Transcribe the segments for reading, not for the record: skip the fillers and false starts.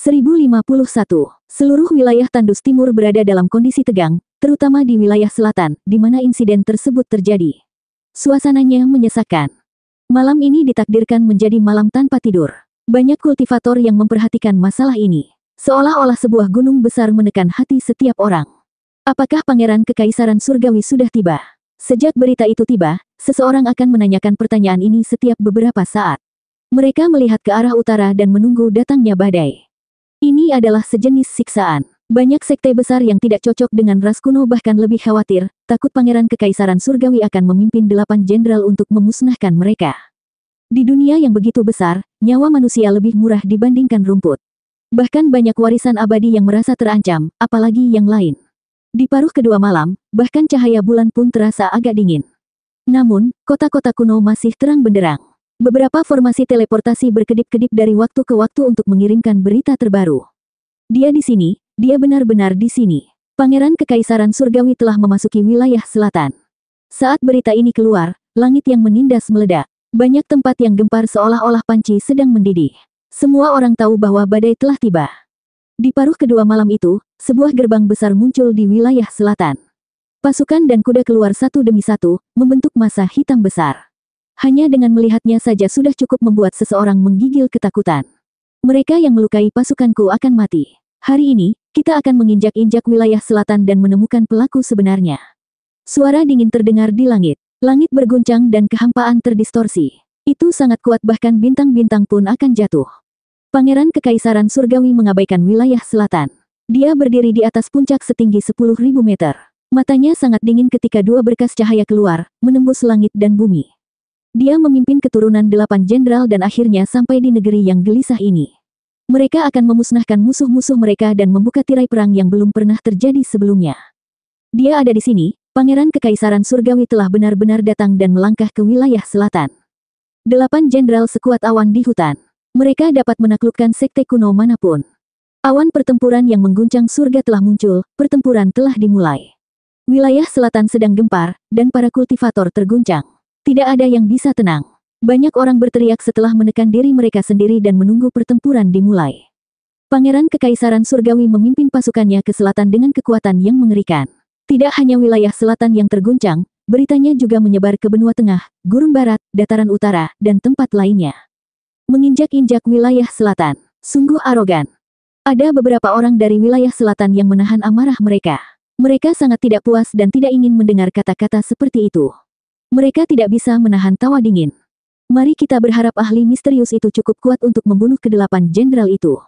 1051. Seluruh wilayah Tandus Timur berada dalam kondisi tegang, terutama di wilayah selatan, di mana insiden tersebut terjadi. Suasananya menyesakkan. Malam ini ditakdirkan menjadi malam tanpa tidur. Banyak kultivator yang memperhatikan masalah ini. Seolah-olah sebuah gunung besar menekan hati setiap orang. Apakah Pangeran Kekaisaran Surgawi sudah tiba? Sejak berita itu tiba, seseorang akan menanyakan pertanyaan ini setiap beberapa saat. Mereka melihat ke arah utara dan menunggu datangnya badai. Ini adalah sejenis siksaan. Banyak sekte besar yang tidak cocok dengan ras kuno bahkan lebih khawatir, takut Pangeran Kekaisaran Surgawi akan memimpin 8 jenderal untuk memusnahkan mereka. Di dunia yang begitu besar, nyawa manusia lebih murah dibandingkan rumput. Bahkan banyak warisan abadi yang merasa terancam, apalagi yang lain. Di paruh kedua malam, bahkan cahaya bulan pun terasa agak dingin. Namun, kota-kota kuno masih terang benderang. Beberapa formasi teleportasi berkedip-kedip dari waktu ke waktu untuk mengirimkan berita terbaru. Dia di sini, dia benar-benar di sini. Pangeran Kekaisaran Surgawi telah memasuki wilayah selatan. Saat berita ini keluar, langit yang menindas meledak. Banyak tempat yang gempar seolah-olah panci sedang mendidih. Semua orang tahu bahwa badai telah tiba. Di paruh kedua malam itu, sebuah gerbang besar muncul di wilayah selatan. Pasukan dan kuda keluar satu demi satu, membentuk massa hitam besar. Hanya dengan melihatnya saja sudah cukup membuat seseorang menggigil ketakutan. Mereka yang melukai pasukanku akan mati. Hari ini, kita akan menginjak-injak wilayah selatan dan menemukan pelaku sebenarnya. Suara dingin terdengar di langit. Langit berguncang dan kehampaan terdistorsi. Itu sangat kuat bahkan bintang-bintang pun akan jatuh. Pangeran Kekaisaran Surgawi mengabaikan wilayah selatan. Dia berdiri di atas puncak setinggi 10.000 meter. Matanya sangat dingin ketika dua berkas cahaya keluar, menembus langit dan bumi. Dia memimpin keturunan 8 jenderal dan akhirnya sampai di negeri yang gelisah ini. Mereka akan memusnahkan musuh-musuh mereka dan membuka tirai perang yang belum pernah terjadi sebelumnya. Dia ada di sini, Pangeran Kekaisaran Surgawi telah benar-benar datang dan melangkah ke wilayah selatan. 8 jenderal sekuat awan di hutan. Mereka dapat menaklukkan sekte kuno manapun. Awan pertempuran yang mengguncang surga telah muncul, pertempuran telah dimulai. Wilayah selatan sedang gempar, dan para kultivator terguncang. Tidak ada yang bisa tenang. Banyak orang berteriak setelah menekan diri mereka sendiri dan menunggu pertempuran dimulai. Pangeran Kekaisaran Surgawi memimpin pasukannya ke selatan dengan kekuatan yang mengerikan. Tidak hanya wilayah selatan yang terguncang, beritanya juga menyebar ke benua tengah, gurun barat, dataran utara, dan tempat lainnya. Menginjak-injak wilayah selatan. Sungguh arogan. Ada beberapa orang dari wilayah selatan yang menahan amarah mereka. Mereka sangat tidak puas dan tidak ingin mendengar kata-kata seperti itu. Mereka tidak bisa menahan tawa dingin. Mari kita berharap ahli misterius itu cukup kuat untuk membunuh ke-8 jenderal itu.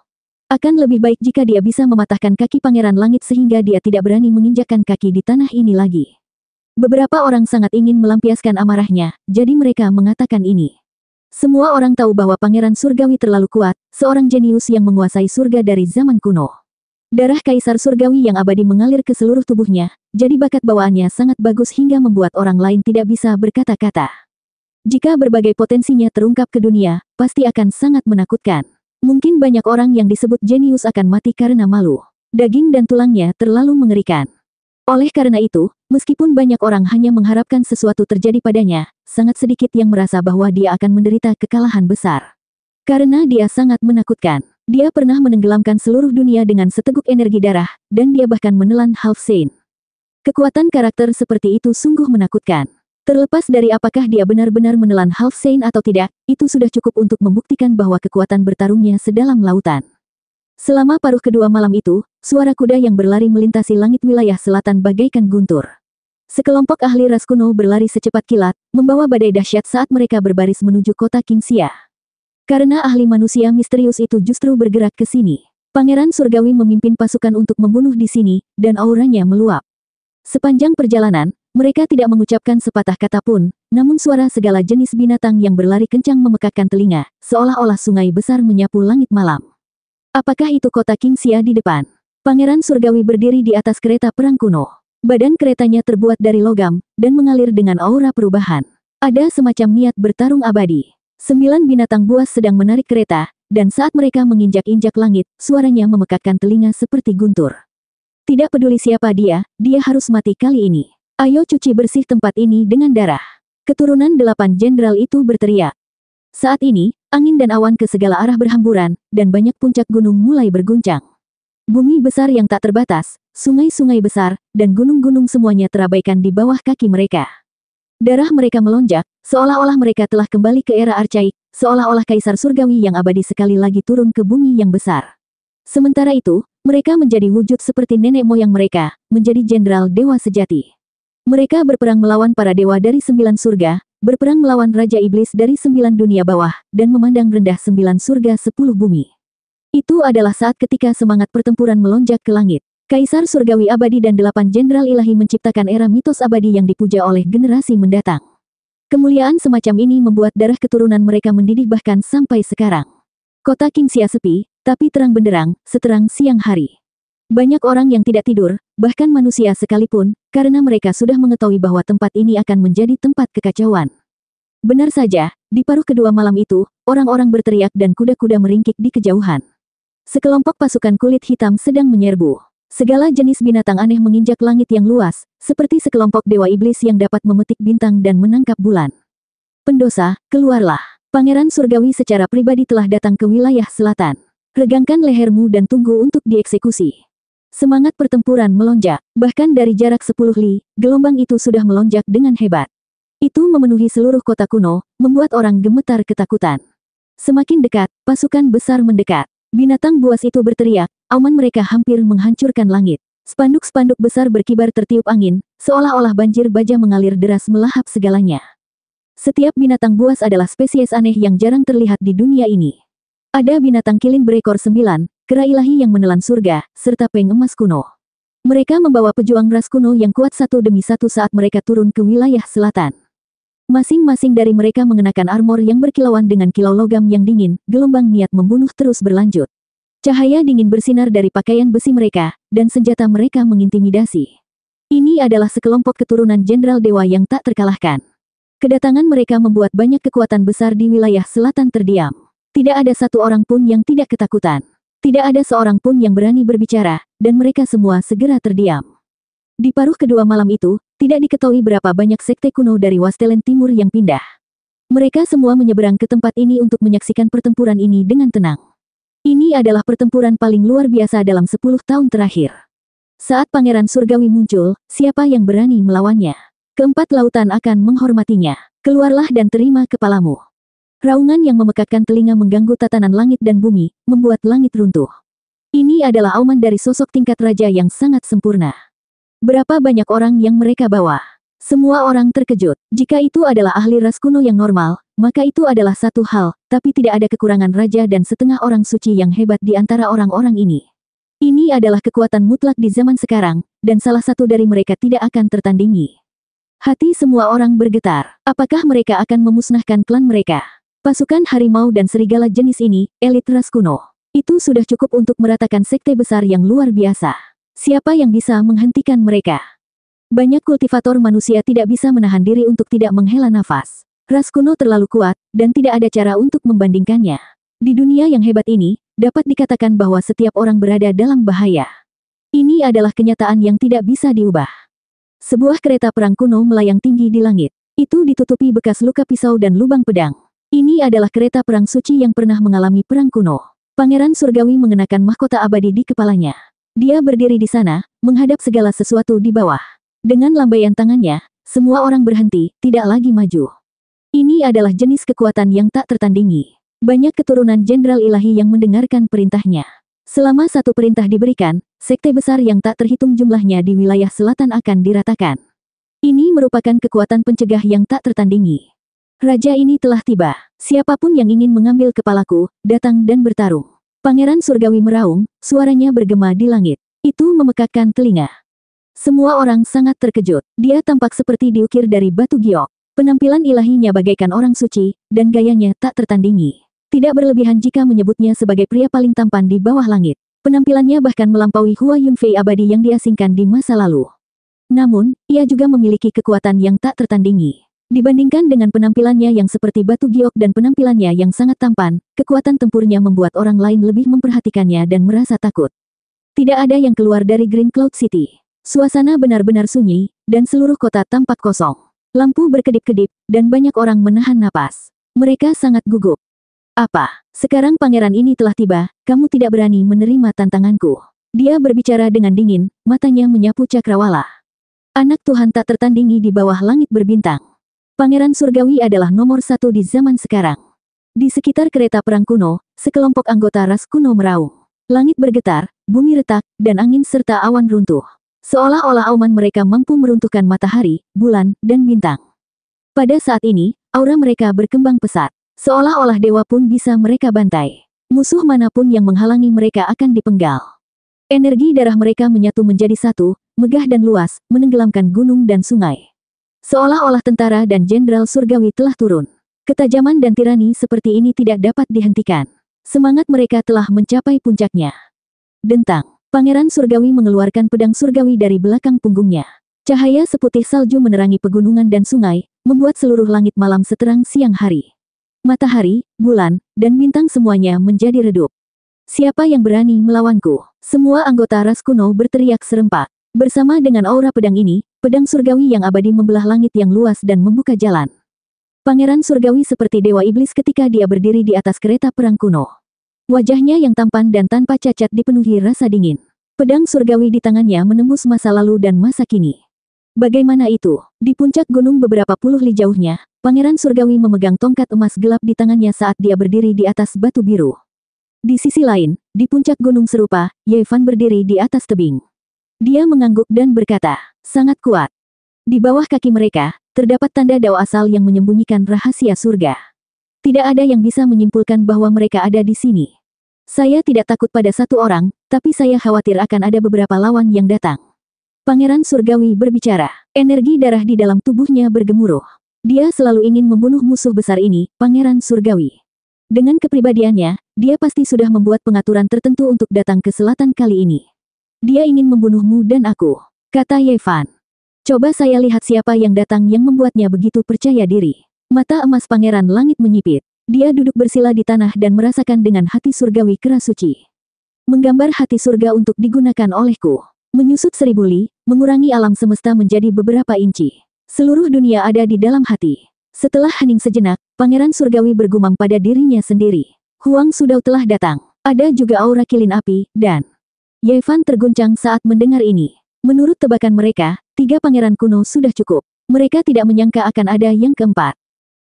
Akan lebih baik jika dia bisa mematahkan kaki Pangeran Langit sehingga dia tidak berani menginjakkan kaki di tanah ini lagi. Beberapa orang sangat ingin melampiaskan amarahnya, jadi mereka mengatakan ini. Semua orang tahu bahwa Pangeran Surgawi terlalu kuat, seorang jenius yang menguasai surga dari zaman kuno. Darah Kaisar Surgawi yang abadi mengalir ke seluruh tubuhnya, jadi bakat bawaannya sangat bagus hingga membuat orang lain tidak bisa berkata-kata. Jika berbagai potensinya terungkap ke dunia, pasti akan sangat menakutkan. Mungkin banyak orang yang disebut jenius akan mati karena malu. Daging dan tulangnya terlalu mengerikan. Oleh karena itu, meskipun banyak orang hanya mengharapkan sesuatu terjadi padanya, sangat sedikit yang merasa bahwa dia akan menderita kekalahan besar. Karena dia sangat menakutkan. Dia pernah menenggelamkan seluruh dunia dengan seteguk energi darah, dan dia bahkan menelan Half Saint. Kekuatan karakter seperti itu sungguh menakutkan. Terlepas dari apakah dia benar-benar menelan Half Saint atau tidak, itu sudah cukup untuk membuktikan bahwa kekuatan bertarungnya sedalam lautan. Selama paruh kedua malam itu, suara kuda yang berlari melintasi langit wilayah selatan bagaikan guntur. Sekelompok ahli ras kuno berlari secepat kilat, membawa badai dahsyat saat mereka berbaris menuju kota Kingxia. Karena ahli manusia misterius itu justru bergerak ke sini. Pangeran Surgawi memimpin pasukan untuk membunuh di sini, dan auranya meluap. Sepanjang perjalanan, mereka tidak mengucapkan sepatah kata pun, namun suara segala jenis binatang yang berlari kencang memekakkan telinga, seolah-olah sungai besar menyapu langit malam. Apakah itu kota Kingxia di depan? Pangeran Surgawi berdiri di atas kereta perang kuno. Badan keretanya terbuat dari logam, dan mengalir dengan aura perubahan. Ada semacam niat bertarung abadi. 9 binatang buas sedang menarik kereta, dan saat mereka menginjak-injak langit, suaranya memekakkan telinga seperti guntur. Tidak peduli siapa dia harus mati kali ini. Ayo cuci bersih tempat ini dengan darah. Keturunan 8 jenderal itu berteriak. Saat ini, angin dan awan ke segala arah berhamburan, dan banyak puncak gunung mulai berguncang. Bumi besar yang tak terbatas, sungai-sungai besar, dan gunung-gunung semuanya terabaikan di bawah kaki mereka. Darah mereka melonjak, seolah-olah mereka telah kembali ke era archaik, seolah-olah kaisar surgawi yang abadi sekali lagi turun ke bumi yang besar. Sementara itu, mereka menjadi wujud seperti nenek moyang mereka, menjadi jenderal dewa sejati. Mereka berperang melawan para dewa dari 9 surga, berperang melawan Raja Iblis dari 9 dunia bawah, dan memandang rendah 9 surga 10 bumi. Itu adalah saat ketika semangat pertempuran melonjak ke langit. Kaisar surgawi abadi dan 8 jenderal ilahi menciptakan era mitos abadi yang dipuja oleh generasi mendatang. Kemuliaan semacam ini membuat darah keturunan mereka mendidih bahkan sampai sekarang. Kota Kingxia sepi, tapi terang benderang, seterang siang hari. Banyak orang yang tidak tidur, bahkan manusia sekalipun, karena mereka sudah mengetahui bahwa tempat ini akan menjadi tempat kekacauan. Benar saja, di paruh kedua malam itu, orang-orang berteriak dan kuda-kuda meringkik di kejauhan. Sekelompok pasukan kulit hitam sedang menyerbu. Segala jenis binatang aneh menginjak langit yang luas, seperti sekelompok dewa iblis yang dapat memetik bintang dan menangkap bulan. Pendosa, keluarlah. Pangeran surgawi secara pribadi telah datang ke wilayah selatan. Regangkan lehermu dan tunggu untuk dieksekusi. Semangat pertempuran melonjak, bahkan dari jarak 10 li, gelombang itu sudah melonjak dengan hebat. Itu memenuhi seluruh kota kuno, membuat orang gemetar ketakutan. Semakin dekat, pasukan besar mendekat. Binatang buas itu berteriak, auman mereka hampir menghancurkan langit. Spanduk-spanduk besar berkibar tertiup angin, seolah-olah banjir baja mengalir deras melahap segalanya. Setiap binatang buas adalah spesies aneh yang jarang terlihat di dunia ini. Ada binatang kilin berekor 9, kera ilahi yang menelan surga, serta peng emas kuno. Mereka membawa pejuang ras kuno yang kuat satu demi satu saat mereka turun ke wilayah selatan. Masing-masing dari mereka mengenakan armor yang berkilauan dengan kilau logam yang dingin, gelombang niat membunuh terus berlanjut. Cahaya dingin bersinar dari pakaian besi mereka, dan senjata mereka mengintimidasi. Ini adalah sekelompok keturunan jenderal dewa yang tak terkalahkan. Kedatangan mereka membuat banyak kekuatan besar di wilayah selatan terdiam. Tidak ada satu orang pun yang tidak ketakutan. Tidak ada seorang pun yang berani berbicara, dan mereka semua segera terdiam. Di paruh kedua malam itu, tidak diketahui berapa banyak sekte kuno dari Wastelen Timur yang pindah. Mereka semua menyeberang ke tempat ini untuk menyaksikan pertempuran ini dengan tenang. Ini adalah pertempuran paling luar biasa dalam 10 tahun terakhir. Saat Pangeran Surgawi muncul, siapa yang berani melawannya? Keempat lautan akan menghormatinya. Keluarlah dan terima kepalamu. Raungan yang memekakkan telinga mengganggu tatanan langit dan bumi, membuat langit runtuh. Ini adalah auman dari sosok tingkat raja yang sangat sempurna. Berapa banyak orang yang mereka bawa? Semua orang terkejut. Jika itu adalah ahli ras kuno yang normal, maka itu adalah satu hal, tapi tidak ada kekurangan raja dan setengah orang suci yang hebat di antara orang-orang ini. Ini adalah kekuatan mutlak di zaman sekarang, dan salah satu dari mereka tidak akan tertandingi. Hati semua orang bergetar. Apakah mereka akan memusnahkan klan mereka? Pasukan harimau dan serigala jenis ini, elit ras kuno. Itu sudah cukup untuk meratakan sekte besar yang luar biasa. Siapa yang bisa menghentikan mereka? Banyak kultivator manusia tidak bisa menahan diri untuk tidak menghela nafas. Ras kuno terlalu kuat, dan tidak ada cara untuk membandingkannya. Di dunia yang hebat ini, dapat dikatakan bahwa setiap orang berada dalam bahaya. Ini adalah kenyataan yang tidak bisa diubah. Sebuah kereta perang kuno melayang tinggi di langit. Itu ditutupi bekas luka pisau dan lubang pedang. Ini adalah kereta perang suci yang pernah mengalami perang kuno. Pangeran Surgawi mengenakan mahkota abadi di kepalanya. Dia berdiri di sana, menghadap segala sesuatu di bawah. Dengan lambaian tangannya, semua orang berhenti, tidak lagi maju. Ini adalah jenis kekuatan yang tak tertandingi. Banyak keturunan jenderal ilahi yang mendengarkan perintahnya. Selama satu perintah diberikan, sekte besar yang tak terhitung jumlahnya di wilayah selatan akan diratakan. Ini merupakan kekuatan pencegah yang tak tertandingi. Raja ini telah tiba. Siapapun yang ingin mengambil kepalaku, datang dan bertarung. Pangeran Surgawi meraung, suaranya bergema di langit. Itu memekakkan telinga. Semua orang sangat terkejut. Dia tampak seperti diukir dari batu giok. Penampilan ilahinya bagaikan orang suci, dan gayanya tak tertandingi. Tidak berlebihan jika menyebutnya sebagai pria paling tampan di bawah langit. Penampilannya bahkan melampaui Hua Yunfei abadi yang diasingkan di masa lalu. Namun, ia juga memiliki kekuatan yang tak tertandingi. Dibandingkan dengan penampilannya yang seperti batu giok dan penampilannya yang sangat tampan, kekuatan tempurnya membuat orang lain lebih memperhatikannya dan merasa takut. Tidak ada yang keluar dari Green Cloud City. Suasana benar-benar sunyi, dan seluruh kota tampak kosong. Lampu berkedip-kedip, dan banyak orang menahan napas. Mereka sangat gugup. Apa? Sekarang pangeran ini telah tiba, kamu tidak berani menerima tantanganku. Dia berbicara dengan dingin, matanya menyapu cakrawala. Anak Tuhan tak tertandingi di bawah langit berbintang. Pangeran surgawi adalah nomor satu di zaman sekarang. Di sekitar kereta perang kuno, sekelompok anggota ras kuno meraung. Langit bergetar, bumi retak, dan angin serta awan runtuh. Seolah-olah auman mereka mampu meruntuhkan matahari, bulan, dan bintang. Pada saat ini, aura mereka berkembang pesat. Seolah-olah dewa pun bisa mereka bantai. Musuh manapun yang menghalangi mereka akan dipenggal. Energi darah mereka menyatu menjadi satu, megah dan luas, menenggelamkan gunung dan sungai. Seolah-olah tentara dan jenderal surgawi telah turun. Ketajaman dan tirani seperti ini tidak dapat dihentikan. Semangat mereka telah mencapai puncaknya. Dentang. Pangeran surgawi mengeluarkan pedang surgawi dari belakang punggungnya. Cahaya seputih salju menerangi pegunungan dan sungai, membuat seluruh langit malam seterang siang hari. Matahari, bulan, dan bintang semuanya menjadi redup. Siapa yang berani melawanku? Semua anggota ras kuno berteriak serempak. Bersama dengan aura pedang ini, pedang surgawi yang abadi membelah langit yang luas dan membuka jalan. Pangeran surgawi seperti dewa iblis ketika dia berdiri di atas kereta perang kuno. Wajahnya yang tampan dan tanpa cacat dipenuhi rasa dingin. Pedang surgawi di tangannya menembus masa lalu dan masa kini. Bagaimana itu? Di puncak gunung beberapa puluh li jauhnya, Pangeran surgawi memegang tongkat emas gelap di tangannya saat dia berdiri di atas batu biru. Di sisi lain, di puncak gunung serupa, Ye Fan berdiri di atas tebing. Dia mengangguk dan berkata, sangat kuat. Di bawah kaki mereka, terdapat tanda dao asal yang menyembunyikan rahasia surga. Tidak ada yang bisa menyimpulkan bahwa mereka ada di sini. Saya tidak takut pada satu orang, tapi saya khawatir akan ada beberapa lawan yang datang. Pangeran surgawi berbicara. Energi darah di dalam tubuhnya bergemuruh. Dia selalu ingin membunuh musuh besar ini, Pangeran surgawi. Dengan kepribadiannya, dia pasti sudah membuat pengaturan tertentu untuk datang ke selatan kali ini. Dia ingin membunuhmu dan aku, kata Ye Fan. Coba saya lihat siapa yang datang yang membuatnya begitu percaya diri. Mata emas Pangeran Langit menyipit. Dia duduk bersila di tanah dan merasakan dengan hati surgawi keras suci. Menggambar hati surga untuk digunakan olehku. Menyusut 1000 li, mengurangi alam semesta menjadi beberapa inci. Seluruh dunia ada di dalam hati. Setelah hening sejenak, Pangeran surgawi bergumam pada dirinya sendiri. Huang Sudao telah datang. Ada juga aura kilin api, dan Ye Fan terguncang saat mendengar ini. Menurut tebakan mereka, 3 pangeran kuno sudah cukup. Mereka tidak menyangka akan ada yang keempat.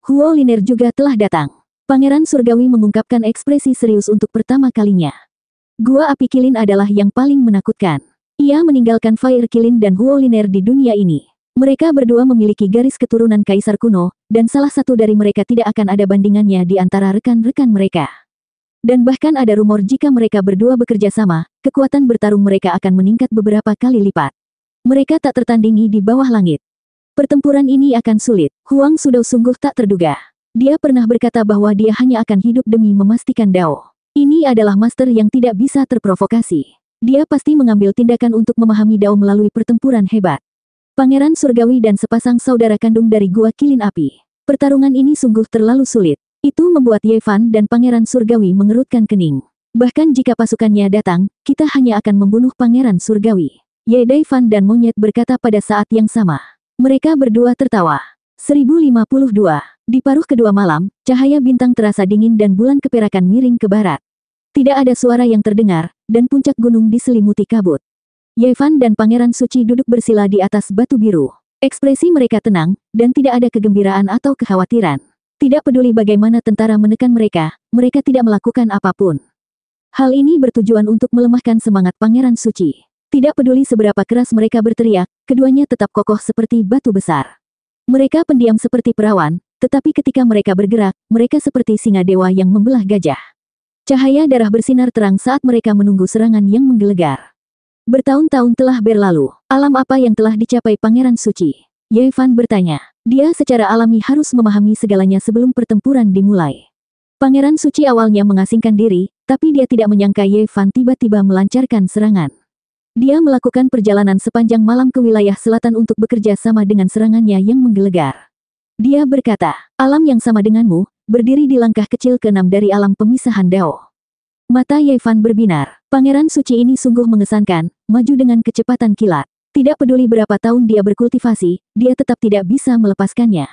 Huo Liner juga telah datang. Pangeran surgawi mengungkapkan ekspresi serius untuk pertama kalinya. Gua api kilin adalah yang paling menakutkan. Ia meninggalkan Fire Kilin dan Huo Liner di dunia ini. Mereka berdua memiliki garis keturunan kaisar kuno, dan salah satu dari mereka tidak akan ada bandingannya di antara rekan-rekan mereka. Dan bahkan ada rumor jika mereka berdua bekerja sama, kekuatan bertarung mereka akan meningkat beberapa kali lipat. Mereka tak tertandingi di bawah langit. Pertempuran ini akan sulit. Huang Sudao sungguh tak terduga. Dia pernah berkata bahwa dia hanya akan hidup demi memastikan Dao. Ini adalah master yang tidak bisa terprovokasi. Dia pasti mengambil tindakan untuk memahami Dao melalui pertempuran hebat. Pangeran surgawi dan sepasang saudara kandung dari Gua Kilin Api. Pertarungan ini sungguh terlalu sulit. Itu membuat Ye Fan dan Pangeran surgawi mengerutkan kening. Bahkan jika pasukannya datang, kita hanya akan membunuh Pangeran surgawi. Ye Dai Fan dan Monyet berkata pada saat yang sama. Mereka berdua tertawa. 1052. Di paruh kedua malam, cahaya bintang terasa dingin dan bulan keperakan miring ke barat. Tidak ada suara yang terdengar, dan puncak gunung diselimuti kabut. Ye Fan dan Pangeran Suci duduk bersila di atas batu biru. Ekspresi mereka tenang, dan tidak ada kegembiraan atau kekhawatiran. Tidak peduli bagaimana tentara menekan mereka, mereka tidak melakukan apapun. Hal ini bertujuan untuk melemahkan semangat Pangeran Suci. Tidak peduli seberapa keras mereka berteriak, keduanya tetap kokoh seperti batu besar. Mereka pendiam seperti perawan, tetapi ketika mereka bergerak, mereka seperti singa dewa yang membelah gajah. Cahaya darah bersinar terang saat mereka menunggu serangan yang menggelegar. Bertahun-tahun telah berlalu. Alam apa yang telah dicapai Pangeran Suci? Ye Fan bertanya. Dia secara alami harus memahami segalanya sebelum pertempuran dimulai. Pangeran Suci awalnya mengasingkan diri, tapi dia tidak menyangka Ye Fan tiba-tiba melancarkan serangan. Dia melakukan perjalanan sepanjang malam ke wilayah selatan untuk bekerja sama dengan serangannya yang menggelegar. Dia berkata, alam yang sama denganmu, berdiri di langkah kecil ke-6 dari alam pemisahan Dao. Mata Ye Fan berbinar. Pangeran Suci ini sungguh mengesankan, maju dengan kecepatan kilat. Tidak peduli berapa tahun dia berkultivasi, dia tetap tidak bisa melepaskannya.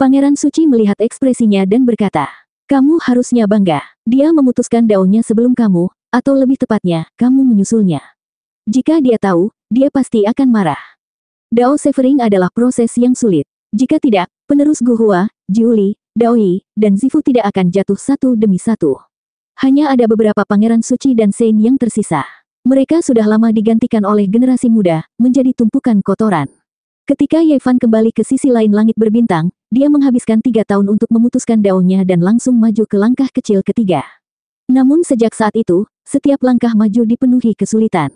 Pangeran Suci melihat ekspresinya dan berkata, "Kamu harusnya bangga. Dia memutuskan daunnya sebelum kamu, atau lebih tepatnya, kamu menyusulnya. Jika dia tahu, dia pasti akan marah." Dao Severing adalah proses yang sulit. Jika tidak, penerus Guhua, Jiuli, Daoyi, dan Zifu tidak akan jatuh satu demi satu. Hanya ada beberapa pangeran suci dan Sein yang tersisa. Mereka sudah lama digantikan oleh generasi muda, menjadi tumpukan kotoran. Ketika Ye Fan kembali ke sisi lain langit berbintang, dia menghabiskan 3 tahun untuk memutuskan daunnya dan langsung maju ke langkah kecil ketiga. Namun sejak saat itu, setiap langkah maju dipenuhi kesulitan.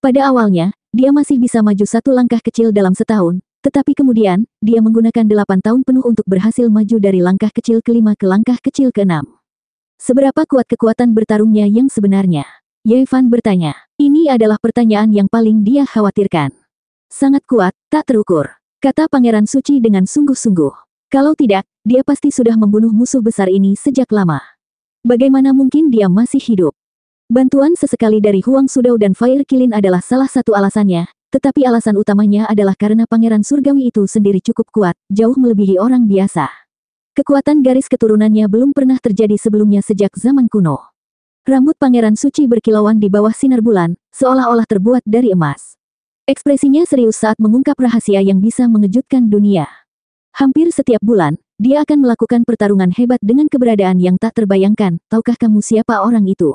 Pada awalnya, dia masih bisa maju 1 langkah kecil dalam setahun, tetapi kemudian, dia menggunakan 8 tahun penuh untuk berhasil maju dari langkah kecil kelima ke langkah kecil keenam. Seberapa kuat kekuatan bertarungnya yang sebenarnya? Ye Fan bertanya. Ini adalah pertanyaan yang paling dia khawatirkan. Sangat kuat, tak terukur, kata Pangeran Suci dengan sungguh-sungguh. Kalau tidak, dia pasti sudah membunuh musuh besar ini sejak lama. Bagaimana mungkin dia masih hidup? Bantuan sesekali dari Huang Sudou dan Fire Kilin adalah salah satu alasannya, tetapi alasan utamanya adalah karena Pangeran Surgawi itu sendiri cukup kuat, jauh melebihi orang biasa. Kekuatan garis keturunannya belum pernah terjadi sebelumnya sejak zaman kuno. Rambut Pangeran Suci berkilauan di bawah sinar bulan, seolah-olah terbuat dari emas. Ekspresinya serius saat mengungkap rahasia yang bisa mengejutkan dunia. Hampir setiap bulan, dia akan melakukan pertarungan hebat dengan keberadaan yang tak terbayangkan. Tahukah kamu siapa orang itu?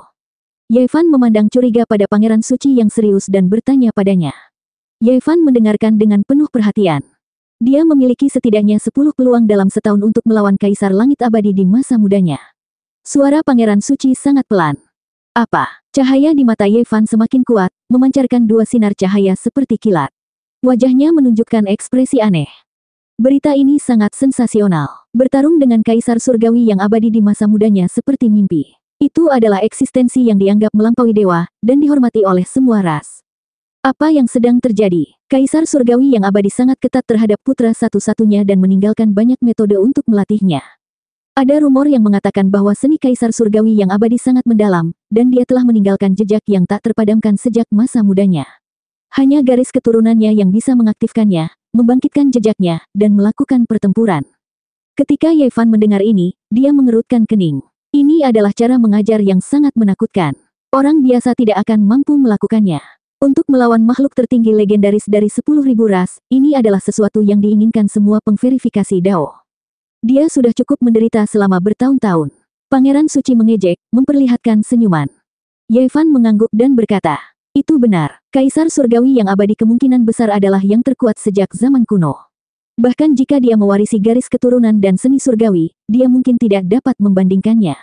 Ye Fan memandang curiga pada Pangeran Suci yang serius dan bertanya padanya. Ye Fan mendengarkan dengan penuh perhatian. Dia memiliki setidaknya 10 peluang dalam setahun untuk melawan Kaisar Langit Abadi di masa mudanya. Suara Pangeran Suci sangat pelan. Apa? Cahaya di mata Ye Fan semakin kuat, memancarkan 2 sinar cahaya seperti kilat. Wajahnya menunjukkan ekspresi aneh. Berita ini sangat sensasional. Bertarung dengan Kaisar Surgawi yang abadi di masa mudanya seperti mimpi. Itu adalah eksistensi yang dianggap melampaui dewa, dan dihormati oleh semua ras. Apa yang sedang terjadi? Kaisar Surgawi yang abadi sangat ketat terhadap putra satu-satunya dan meninggalkan banyak metode untuk melatihnya. Ada rumor yang mengatakan bahwa seni Kaisar Surgawi yang abadi sangat mendalam, dan dia telah meninggalkan jejak yang tak terpadamkan sejak masa mudanya. Hanya garis keturunannya yang bisa mengaktifkannya, membangkitkan jejaknya, dan melakukan pertempuran. Ketika Ye Fan mendengar ini, dia mengerutkan kening. Ini adalah cara mengajar yang sangat menakutkan. Orang biasa tidak akan mampu melakukannya. Untuk melawan makhluk tertinggi legendaris dari 10.000 ras, ini adalah sesuatu yang diinginkan semua pengverifikasi Dao. Dia sudah cukup menderita selama bertahun-tahun. Pangeran Suci mengejek, memperlihatkan senyuman. Ye Fan mengangguk dan berkata, itu benar, Kaisar Surgawi yang abadi kemungkinan besar adalah yang terkuat sejak zaman kuno. Bahkan jika dia mewarisi garis keturunan dan seni surgawi, dia mungkin tidak dapat membandingkannya.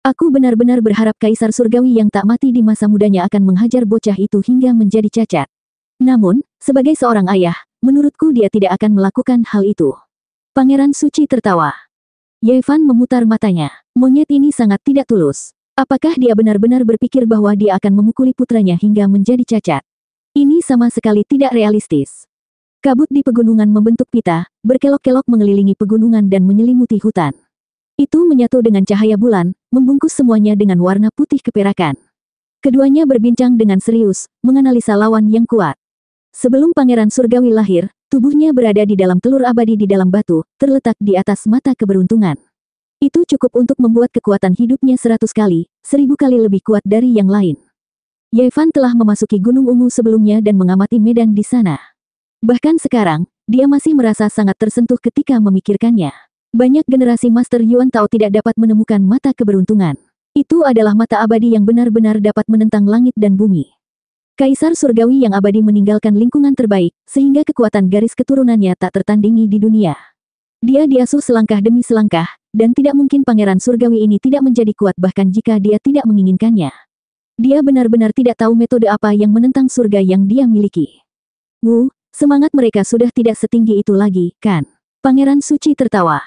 Aku benar-benar berharap Kaisar Surgawi yang tak mati di masa mudanya akan menghajar bocah itu hingga menjadi cacat. Namun, sebagai seorang ayah, menurutku dia tidak akan melakukan hal itu. Pangeran Suci tertawa. Ye Fan memutar matanya. Monyet ini sangat tidak tulus. Apakah dia benar-benar berpikir bahwa dia akan memukuli putranya hingga menjadi cacat? Ini sama sekali tidak realistis. Kabut di pegunungan membentuk pita, berkelok-kelok mengelilingi pegunungan dan menyelimuti hutan. Itu menyatu dengan cahaya bulan, membungkus semuanya dengan warna putih keperakan. Keduanya berbincang dengan serius, menganalisa lawan yang kuat. Sebelum Pangeran Surgawi lahir, tubuhnya berada di dalam telur abadi di dalam batu, terletak di atas mata keberuntungan. Itu cukup untuk membuat kekuatan hidupnya 100 kali, 1000 kali lebih kuat dari yang lain. Ye Fan telah memasuki Gunung Ungu sebelumnya dan mengamati medan di sana. Bahkan sekarang, dia masih merasa sangat tersentuh ketika memikirkannya. Banyak generasi Master Yuan Tao tidak dapat menemukan mata keberuntungan. Itu adalah mata abadi yang benar-benar dapat menentang langit dan bumi. Kaisar Surgawi yang abadi meninggalkan lingkungan terbaik, sehingga kekuatan garis keturunannya tak tertandingi di dunia. Dia diasuh selangkah demi selangkah, dan tidak mungkin Pangeran Surgawi ini tidak menjadi kuat bahkan jika dia tidak menginginkannya. Dia benar-benar tidak tahu metode apa yang menentang surga yang dia miliki. Semangat mereka sudah tidak setinggi itu lagi, kan? Pangeran Suci tertawa.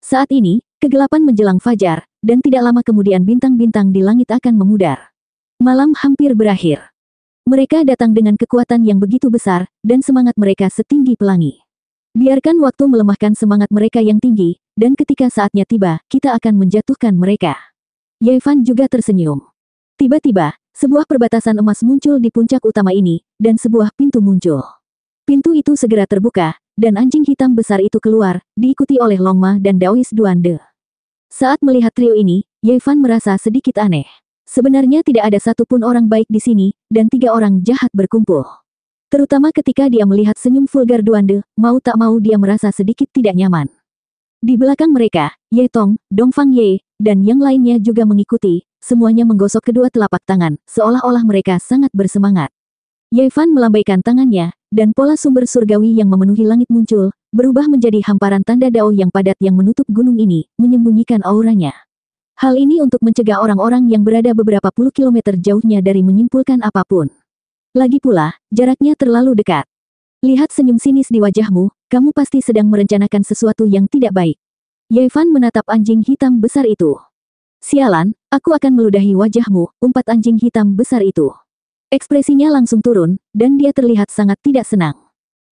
Saat ini, kegelapan menjelang fajar, dan tidak lama kemudian bintang-bintang di langit akan memudar. Malam hampir berakhir. Mereka datang dengan kekuatan yang begitu besar, dan semangat mereka setinggi pelangi. Biarkan waktu melemahkan semangat mereka yang tinggi, dan ketika saatnya tiba, kita akan menjatuhkan mereka. Ye Fan juga tersenyum. Tiba-tiba, sebuah perbatasan emas muncul di puncak utama ini, dan sebuah pintu muncul. Pintu itu segera terbuka, dan anjing hitam besar itu keluar, diikuti oleh Longma dan Daois Duande. Saat melihat trio ini, Ye Fan merasa sedikit aneh. Sebenarnya tidak ada satupun orang baik di sini, dan 3 orang jahat berkumpul. Terutama ketika dia melihat senyum vulgar Duande, mau tak mau dia merasa sedikit tidak nyaman. Di belakang mereka, Ye Tong, Dongfang Ye, dan yang lainnya juga mengikuti, semuanya menggosok kedua telapak tangan, seolah-olah mereka sangat bersemangat. Ye Fan melambaikan tangannya, dan pola sumber surgawi yang memenuhi langit muncul, berubah menjadi hamparan tanda dao yang padat yang menutup gunung ini, menyembunyikan auranya. Hal ini untuk mencegah orang-orang yang berada beberapa puluh kilometer jauhnya dari menyimpulkan apapun. Lagi pula, jaraknya terlalu dekat. Lihat senyum sinis di wajahmu, kamu pasti sedang merencanakan sesuatu yang tidak baik. Ye Fan menatap anjing hitam besar itu. Sialan, aku akan meludahi wajahmu, umpat anjing hitam besar itu. Ekspresinya langsung turun, dan dia terlihat sangat tidak senang.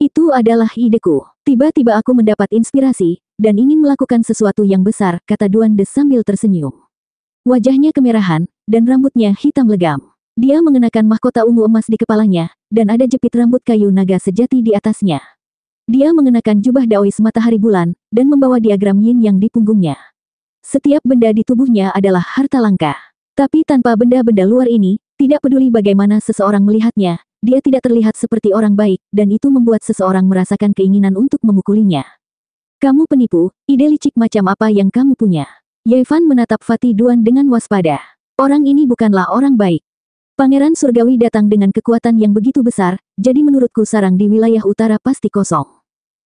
Itu adalah ideku. Tiba-tiba aku mendapat inspirasi, dan ingin melakukan sesuatu yang besar, kata Duande sambil tersenyum. Wajahnya kemerahan, dan rambutnya hitam legam. Dia mengenakan mahkota ungu emas di kepalanya, dan ada jepit rambut kayu naga sejati di atasnya. Dia mengenakan jubah Daois matahari bulan, dan membawa diagram yin yang di punggungnya. Setiap benda di tubuhnya adalah harta langka. Tapi tanpa benda-benda luar ini, tidak peduli bagaimana seseorang melihatnya, dia tidak terlihat seperti orang baik, dan itu membuat seseorang merasakan keinginan untuk memukulinya. Kamu penipu, ide licik macam apa yang kamu punya? Ye Fan menatap Fatih Duan dengan waspada. Orang ini bukanlah orang baik. Pangeran surgawi datang dengan kekuatan yang begitu besar, jadi menurutku sarang di wilayah utara pasti kosong.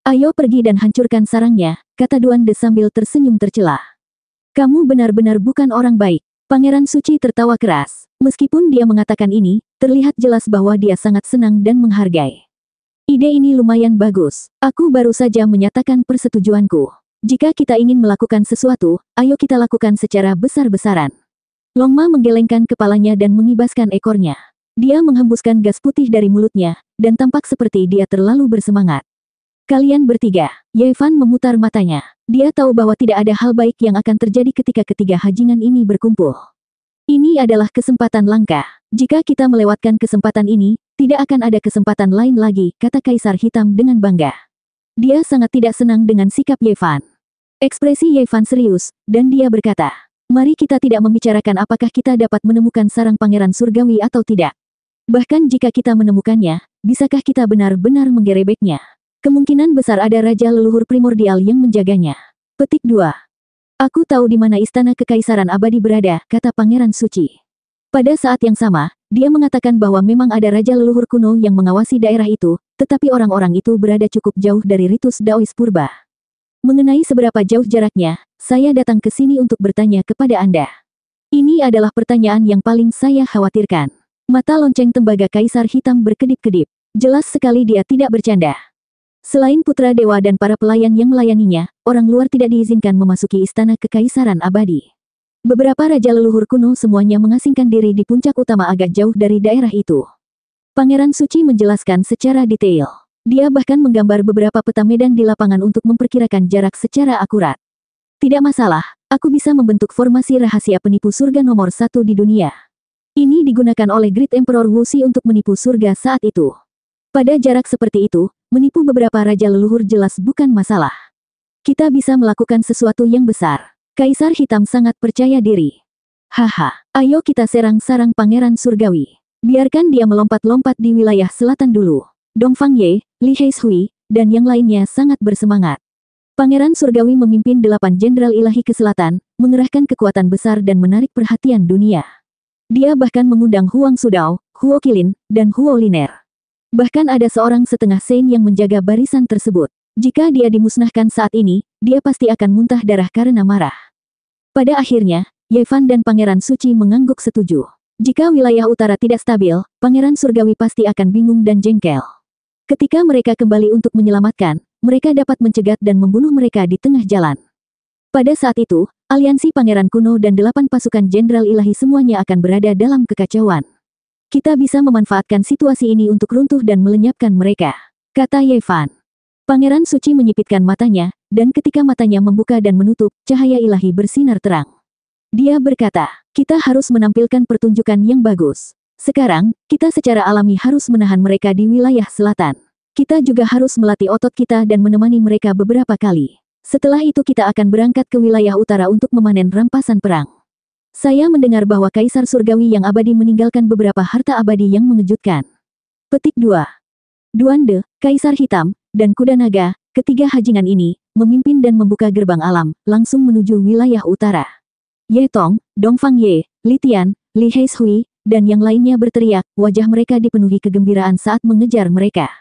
Ayo pergi dan hancurkan sarangnya, kata Duande sambil tersenyum tercela. Kamu benar-benar bukan orang baik. Pangeran Suci tertawa keras. Meskipun dia mengatakan ini, terlihat jelas bahwa dia sangat senang dan menghargai. Ide ini lumayan bagus. Aku baru saja menyatakan persetujuanku. Jika kita ingin melakukan sesuatu, ayo kita lakukan secara besar-besaran. Longma menggelengkan kepalanya dan mengibaskan ekornya. Dia menghembuskan gas putih dari mulutnya, dan tampak seperti dia terlalu bersemangat. Kalian bertiga. Ye Fan memutar matanya. Dia tahu bahwa tidak ada hal baik yang akan terjadi ketika ketiga hajingan ini berkumpul. Ini adalah kesempatan langka. Jika kita melewatkan kesempatan ini, tidak akan ada kesempatan lain lagi, kata Kaisar Hitam dengan bangga. Dia sangat tidak senang dengan sikap Ye Fan. Ekspresi Ye Fan serius, dan dia berkata, mari kita tidak membicarakan apakah kita dapat menemukan sarang pangeran surgawi atau tidak. Bahkan jika kita menemukannya, bisakah kita benar-benar menggerebeknya? Kemungkinan besar ada raja leluhur primordial yang menjaganya. Petik 2. Aku tahu di mana istana kekaisaran abadi berada, kata Pangeran Suci. Pada saat yang sama, dia mengatakan bahwa memang ada raja leluhur kuno yang mengawasi daerah itu, tetapi orang-orang itu berada cukup jauh dari ritus Daois purba. Mengenai seberapa jauh jaraknya, saya datang ke sini untuk bertanya kepada Anda. Ini adalah pertanyaan yang paling saya khawatirkan. Mata lonceng tembaga Kaisar Hitam berkedip-kedip. Jelas sekali dia tidak bercanda. Selain putra dewa dan para pelayan yang melayaninya, orang luar tidak diizinkan memasuki istana kekaisaran abadi. Beberapa raja leluhur kuno semuanya mengasingkan diri di puncak utama agak jauh dari daerah itu. Pangeran Suci menjelaskan secara detail. Dia bahkan menggambar beberapa peta medan di lapangan untuk memperkirakan jarak secara akurat. Tidak masalah, aku bisa membentuk formasi rahasia penipu surga nomor 1 di dunia. Ini digunakan oleh Great Emperor Wuxi untuk menipu surga saat itu. Pada jarak seperti itu, menipu beberapa raja leluhur jelas bukan masalah. Kita bisa melakukan sesuatu yang besar. Kaisar Hitam sangat percaya diri. Haha, ayo kita serang sarang pangeran surgawi. Biarkan dia melompat-lompat di wilayah selatan dulu. Dongfang Ye, Li Heishui, dan yang lainnya sangat bersemangat. Pangeran surgawi memimpin 8 jenderal ilahi ke selatan, mengerahkan kekuatan besar dan menarik perhatian dunia. Dia bahkan mengundang Huang Sudao, Huo Qilin, dan Huo Liner. Bahkan ada seorang setengah Sein yang menjaga barisan tersebut. Jika dia dimusnahkan saat ini, dia pasti akan muntah darah karena marah. Pada akhirnya, Ye Fan dan Pangeran Suci mengangguk setuju. Jika wilayah utara tidak stabil, Pangeran Surgawi pasti akan bingung dan jengkel. Ketika mereka kembali untuk menyelamatkan, mereka dapat mencegat dan membunuh mereka di tengah jalan. Pada saat itu, aliansi Pangeran Kuno dan 8 pasukan jenderal ilahi semuanya akan berada dalam kekacauan. Kita bisa memanfaatkan situasi ini untuk runtuh dan melenyapkan mereka, kata Ye Fan. Pangeran Suci menyipitkan matanya, dan ketika matanya membuka dan menutup, cahaya ilahi bersinar terang. Dia berkata, kita harus menampilkan pertunjukan yang bagus. Sekarang, kita secara alami harus menahan mereka di wilayah selatan. Kita juga harus melatih otot kita dan menemani mereka beberapa kali. Setelah itu kita akan berangkat ke wilayah utara untuk memanen rampasan perang. Saya mendengar bahwa Kaisar Surgawi yang abadi meninggalkan beberapa harta abadi yang mengejutkan. Petik 2. Duande, Kaisar Hitam, dan Kuda Naga, ketiga hajingan ini, memimpin dan membuka gerbang alam, langsung menuju wilayah utara. Ye Tong, Dong Fang Ye, Li Tian, Li Heishui, dan yang lainnya berteriak, wajah mereka dipenuhi kegembiraan saat mengejar mereka.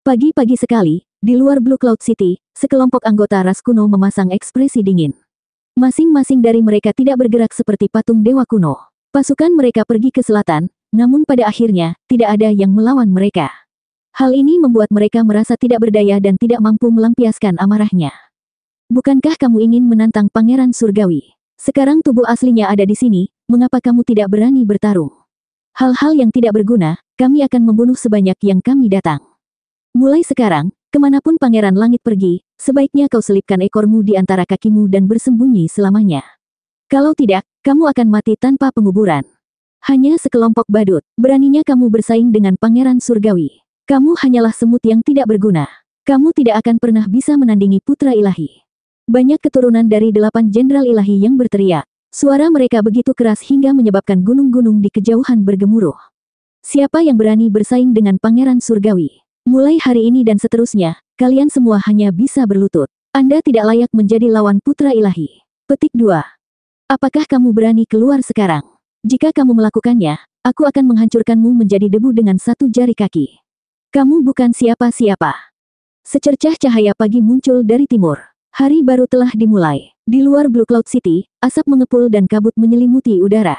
Pagi-pagi sekali, di luar Blue Cloud City, sekelompok anggota ras kuno memasang ekspresi dingin. Masing-masing dari mereka tidak bergerak seperti patung dewa kuno. Pasukan mereka pergi ke selatan, namun pada akhirnya, tidak ada yang melawan mereka. Hal ini membuat mereka merasa tidak berdaya dan tidak mampu melampiaskan amarahnya. Bukankah kamu ingin menantang Pangeran Surgawi? Sekarang tubuh aslinya ada di sini, mengapa kamu tidak berani bertarung? Hal-hal yang tidak berguna, kami akan membunuh sebanyak yang kami datang. Mulai sekarang, kemanapun Pangeran Langit pergi, sebaiknya kau selipkan ekormu di antara kakimu dan bersembunyi selamanya. Kalau tidak, kamu akan mati tanpa penguburan. Hanya sekelompok badut, beraninya kamu bersaing dengan Pangeran Surgawi. Kamu hanyalah semut yang tidak berguna. Kamu tidak akan pernah bisa menandingi Putra Ilahi. Banyak keturunan dari 8 Jenderal Ilahi yang berteriak. Suara mereka begitu keras hingga menyebabkan gunung-gunung di kejauhan bergemuruh. Siapa yang berani bersaing dengan Pangeran Surgawi? Mulai hari ini dan seterusnya, kalian semua hanya bisa berlutut. Anda tidak layak menjadi lawan Putra Ilahi. Petik 2. Apakah kamu berani keluar sekarang? Jika kamu melakukannya, aku akan menghancurkanmu menjadi debu dengan satu jari kaki. Kamu bukan siapa-siapa. Secercah cahaya pagi muncul dari timur. Hari baru telah dimulai. Di luar Blue Cloud City, asap mengepul dan kabut menyelimuti udara.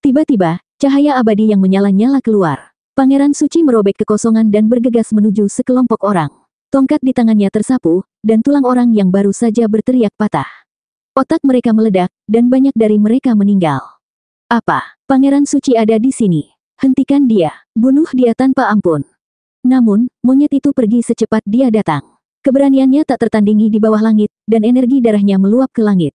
Tiba-tiba, cahaya abadi yang menyala-nyala keluar. Pangeran Suci merobek kekosongan dan bergegas menuju sekelompok orang. Tongkat di tangannya tersapu, dan tulang orang yang baru saja berteriak patah. Otak mereka meledak, dan banyak dari mereka meninggal. Apa? Pangeran Suci ada di sini. Hentikan dia. Bunuh dia tanpa ampun. Namun, monyet itu pergi secepat dia datang. Keberaniannya tak tertandingi di bawah langit, dan energi darahnya meluap ke langit.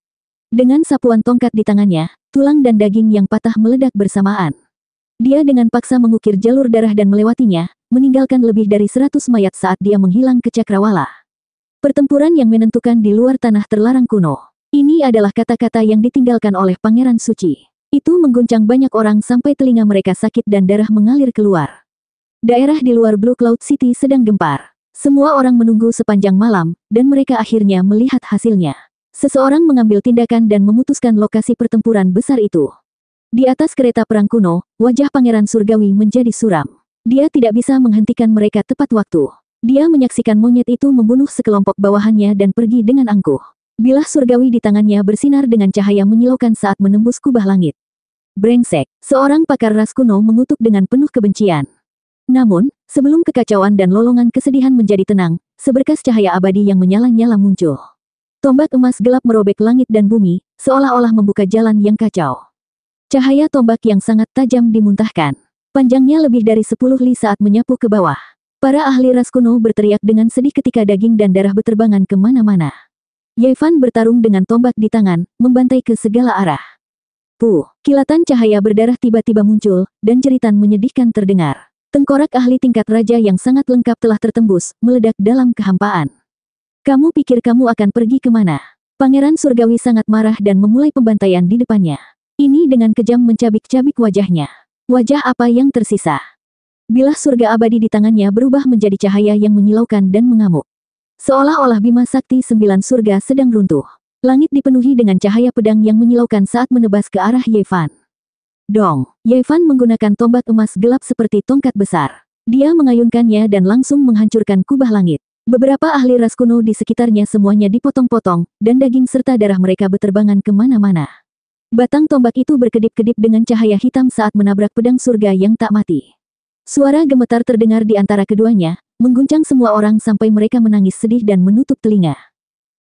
Dengan sapuan tongkat di tangannya, tulang dan daging yang patah meledak bersamaan. Dia dengan paksa mengukir jalur darah dan melewatinya, meninggalkan lebih dari 100 mayat saat dia menghilang ke cakrawala. Pertempuran yang menentukan di luar tanah terlarang kuno. Ini adalah kata-kata yang ditinggalkan oleh Pangeran Suci. Itu mengguncang banyak orang sampai telinga mereka sakit dan darah mengalir keluar. Daerah di luar Blue Cloud City sedang gempar. Semua orang menunggu sepanjang malam, dan mereka akhirnya melihat hasilnya. Seseorang mengambil tindakan dan memutuskan lokasi pertempuran besar itu. Di atas kereta perang kuno, wajah Pangeran Surgawi menjadi suram. Dia tidak bisa menghentikan mereka tepat waktu. Dia menyaksikan monyet itu membunuh sekelompok bawahannya dan pergi dengan angkuh. Bilah surgawi di tangannya bersinar dengan cahaya menyilaukan saat menembus kubah langit. Brengsek, seorang pakar ras kuno mengutuk dengan penuh kebencian. Namun, sebelum kekacauan dan lolongan kesedihan menjadi tenang, seberkas cahaya abadi yang menyala-nyala muncul. Tombak emas gelap merobek langit dan bumi, seolah-olah membuka jalan yang kacau. Cahaya tombak yang sangat tajam dimuntahkan. Panjangnya lebih dari 10 li saat menyapu ke bawah. Para ahli ras kuno berteriak dengan sedih ketika daging dan darah berterbangan kemana-mana. Ye Fan bertarung dengan tombak di tangan, membantai ke segala arah. Kilatan cahaya berdarah tiba-tiba muncul, dan jeritan menyedihkan terdengar. Tengkorak ahli tingkat raja yang sangat lengkap telah tertembus, meledak dalam kehampaan. Kamu pikir kamu akan pergi kemana? Pangeran Surgawi sangat marah dan memulai pembantaian di depannya. Ini dengan kejam mencabik-cabik wajahnya. Wajah apa yang tersisa? Bilah surga abadi di tangannya berubah menjadi cahaya yang menyilaukan dan mengamuk. Seolah-olah Bima Sakti 9 surga sedang runtuh. Langit dipenuhi dengan cahaya pedang yang menyilaukan saat menebas ke arah Ye Fan. Dong, Ye Fan menggunakan tombak emas gelap seperti tongkat besar. Dia mengayunkannya dan langsung menghancurkan kubah langit. Beberapa ahli ras kuno di sekitarnya semuanya dipotong-potong, dan daging serta darah mereka berterbangan kemana-mana. Batang tombak itu berkedip-kedip dengan cahaya hitam saat menabrak pedang surga yang tak mati. Suara gemetar terdengar di antara keduanya, mengguncang semua orang sampai mereka menangis sedih dan menutup telinga.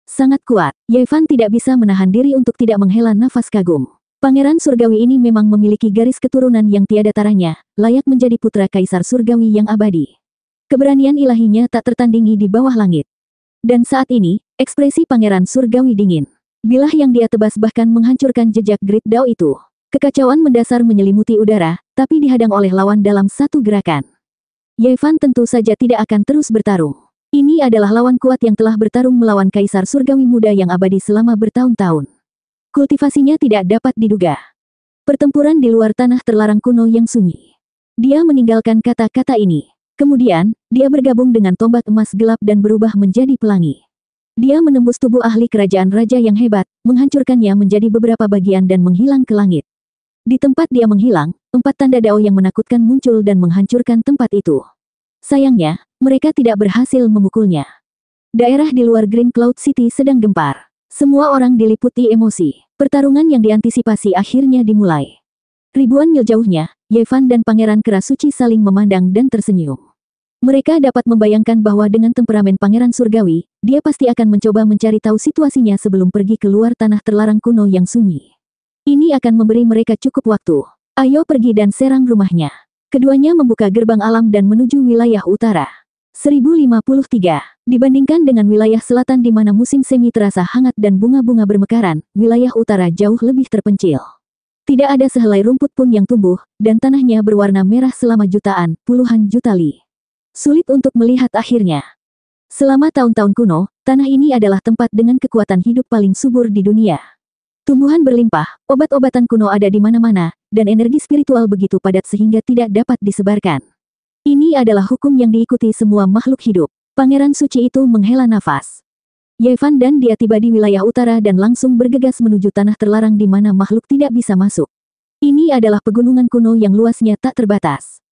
Sangat kuat, Ye Fan tidak bisa menahan diri untuk tidak menghela nafas kagum. Pangeran Surgawi ini memang memiliki garis keturunan yang tiada taranya, layak menjadi putra Kaisar Surgawi yang abadi. Keberanian ilahinya tak tertandingi di bawah langit. Dan saat ini, ekspresi Pangeran Surgawi dingin. Bilah yang dia tebas bahkan menghancurkan jejak Great Dao itu. Kekacauan mendasar menyelimuti udara, tapi dihadang oleh lawan dalam satu gerakan. Ye Fan tentu saja tidak akan terus bertarung. Ini adalah lawan kuat yang telah bertarung melawan Kaisar Surgawi muda yang abadi selama bertahun-tahun. Kultivasinya tidak dapat diduga. Pertempuran di luar tanah terlarang kuno yang sunyi. Dia meninggalkan kata-kata ini. Kemudian, dia bergabung dengan tombak emas gelap dan berubah menjadi pelangi. Dia menembus tubuh ahli kerajaan raja yang hebat, menghancurkannya menjadi beberapa bagian dan menghilang ke langit. Di tempat dia menghilang, 4 tanda dao yang menakutkan muncul dan menghancurkan tempat itu. Sayangnya, mereka tidak berhasil memukulnya. Daerah di luar Green Cloud City sedang gempar. Semua orang diliputi emosi. Pertarungan yang diantisipasi akhirnya dimulai. Ribuan mil jauhnya, Ye Fan dan Pangeran Kera Suci saling memandang dan tersenyum. Mereka dapat membayangkan bahwa dengan temperamen Pangeran Surgawi, dia pasti akan mencoba mencari tahu situasinya sebelum pergi ke luar tanah terlarang kuno yang sunyi. Ini akan memberi mereka cukup waktu. Ayo pergi dan serang rumahnya. Keduanya membuka gerbang alam dan menuju wilayah utara. 1053. Dibandingkan dengan wilayah selatan di mana musim semi terasa hangat dan bunga-bunga bermekaran, wilayah utara jauh lebih terpencil. Tidak ada sehelai rumput pun yang tumbuh, dan tanahnya berwarna merah selama jutaan, puluhan juta li. Sulit untuk melihat akhirnya. Selama tahun-tahun kuno, tanah ini adalah tempat dengan kekuatan hidup paling subur di dunia. Tumbuhan berlimpah, obat-obatan kuno ada di mana-mana, dan energi spiritual begitu padat sehingga tidak dapat disebarkan. Ini adalah hukum yang diikuti semua makhluk hidup. Pangeran suci itu menghela nafas. Ye Fan dan dia tiba di wilayah utara dan langsung bergegas menuju tanah terlarang di mana makhluk tidak bisa masuk. Ini adalah pegunungan kuno yang luasnya tak terbatas.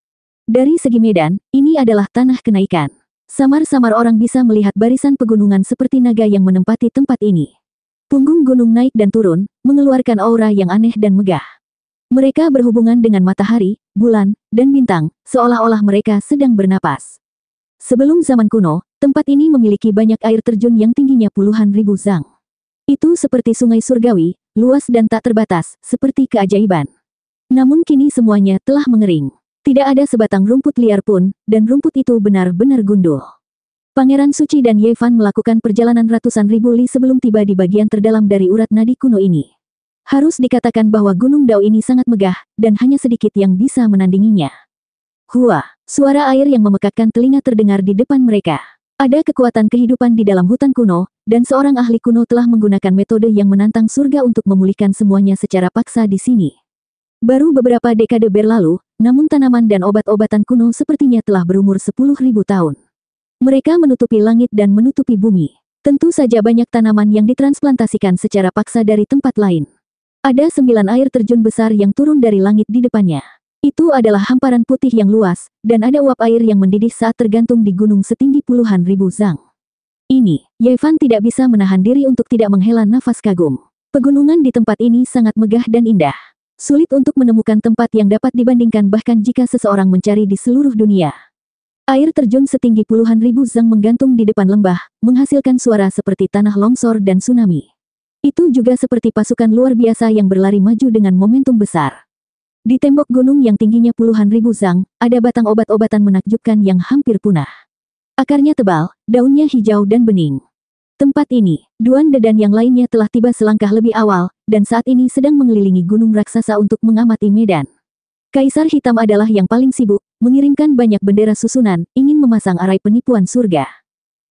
Dari segi medan, ini adalah tanah kenaikan. Samar-samar orang bisa melihat barisan pegunungan seperti naga yang menempati tempat ini. Punggung gunung naik dan turun, mengeluarkan aura yang aneh dan megah. Mereka berhubungan dengan matahari, bulan, dan bintang, seolah-olah mereka sedang bernapas. Sebelum zaman kuno, tempat ini memiliki banyak air terjun yang tingginya puluhan ribu zang. Itu seperti sungai surgawi, luas dan tak terbatas, seperti keajaiban. Namun kini semuanya telah mengering. Tidak ada sebatang rumput liar pun, dan rumput itu benar-benar gundul. Pangeran Suci dan Ye Fan melakukan perjalanan ratusan ribu li sebelum tiba di bagian terdalam dari urat nadi kuno ini. Harus dikatakan bahwa Gunung Dao ini sangat megah, dan hanya sedikit yang bisa menandinginya. Hua, suara air yang memekakkan telinga terdengar di depan mereka. Ada kekuatan kehidupan di dalam hutan kuno, dan seorang ahli kuno telah menggunakan metode yang menantang surga untuk memulihkan semuanya secara paksa di sini. Baru beberapa dekade berlalu, namun tanaman dan obat-obatan kuno sepertinya telah berumur 10.000 tahun. Mereka menutupi langit dan menutupi bumi. Tentu saja banyak tanaman yang ditransplantasikan secara paksa dari tempat lain. Ada 9 air terjun besar yang turun dari langit di depannya. Itu adalah hamparan putih yang luas, dan ada uap air yang mendidih saat tergantung di gunung setinggi puluhan ribu zang. Ini, Ye Fan tidak bisa menahan diri untuk tidak menghela nafas kagum. Pegunungan di tempat ini sangat megah dan indah. Sulit untuk menemukan tempat yang dapat dibandingkan bahkan jika seseorang mencari di seluruh dunia. Air terjun setinggi puluhan ribu zang menggantung di depan lembah, menghasilkan suara seperti tanah longsor dan tsunami. Itu juga seperti pasukan luar biasa yang berlari maju dengan momentum besar. Di tembok gunung yang tingginya puluhan ribu zang, ada batang obat-obatan menakjubkan yang hampir punah. Akarnya tebal, daunnya hijau dan bening. Tempat ini, Duan De dan yang lainnya telah tiba selangkah lebih awal, dan saat ini sedang mengelilingi gunung raksasa untuk mengamati medan. Kaisar Hitam adalah yang paling sibuk, mengirimkan banyak bendera susunan, ingin memasang arai penipuan surga.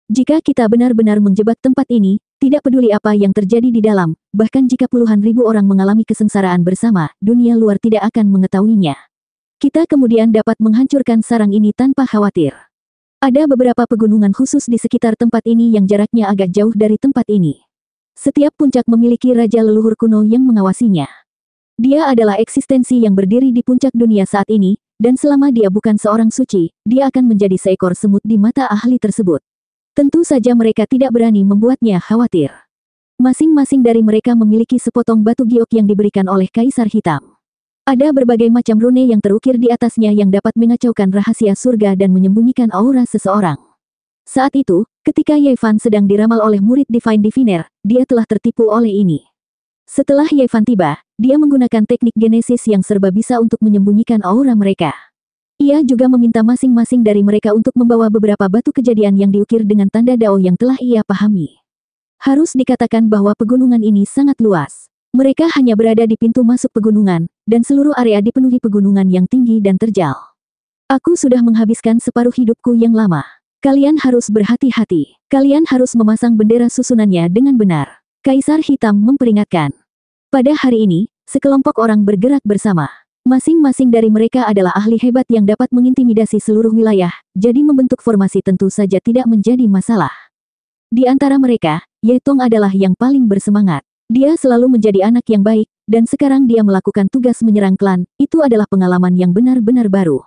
Jika kita benar-benar menjebak tempat ini, tidak peduli apa yang terjadi di dalam, bahkan jika puluhan ribu orang mengalami kesengsaraan bersama, dunia luar tidak akan mengetahuinya. Kita kemudian dapat menghancurkan sarang ini tanpa khawatir. Ada beberapa pegunungan khusus di sekitar tempat ini yang jaraknya agak jauh dari tempat ini. Setiap puncak memiliki raja leluhur kuno yang mengawasinya. Dia adalah eksistensi yang berdiri di puncak dunia saat ini, dan selama dia bukan seorang suci, dia akan menjadi seekor semut di mata ahli tersebut. Tentu saja mereka tidak berani membuatnya khawatir. Masing-masing dari mereka memiliki sepotong batu giok yang diberikan oleh Kaisar Hitam. Ada berbagai macam rune yang terukir di atasnya yang dapat mengacaukan rahasia surga dan menyembunyikan aura seseorang. Saat itu, ketika Ye Fan sedang diramal oleh murid Divine Diviner, dia telah tertipu oleh ini. Setelah Ye Fan tiba, dia menggunakan teknik genesis yang serba bisa untuk menyembunyikan aura mereka. Ia juga meminta masing-masing dari mereka untuk membawa beberapa batu kejadian yang diukir dengan tanda dao yang telah ia pahami. Harus dikatakan bahwa pegunungan ini sangat luas. Mereka hanya berada di pintu masuk pegunungan, dan seluruh area dipenuhi pegunungan yang tinggi dan terjal. Aku sudah menghabiskan separuh hidupku yang lama. Kalian harus berhati-hati. Kalian harus memasang bendera susunannya dengan benar. Kaisar Hitam memperingatkan. Pada hari ini, sekelompok orang bergerak bersama. Masing-masing dari mereka adalah ahli hebat yang dapat mengintimidasi seluruh wilayah, jadi membentuk formasi tentu saja tidak menjadi masalah. Di antara mereka, Ye Tong adalah yang paling bersemangat. Dia selalu menjadi anak yang baik, dan sekarang dia melakukan tugas menyerang klan. Itu adalah pengalaman yang benar-benar baru.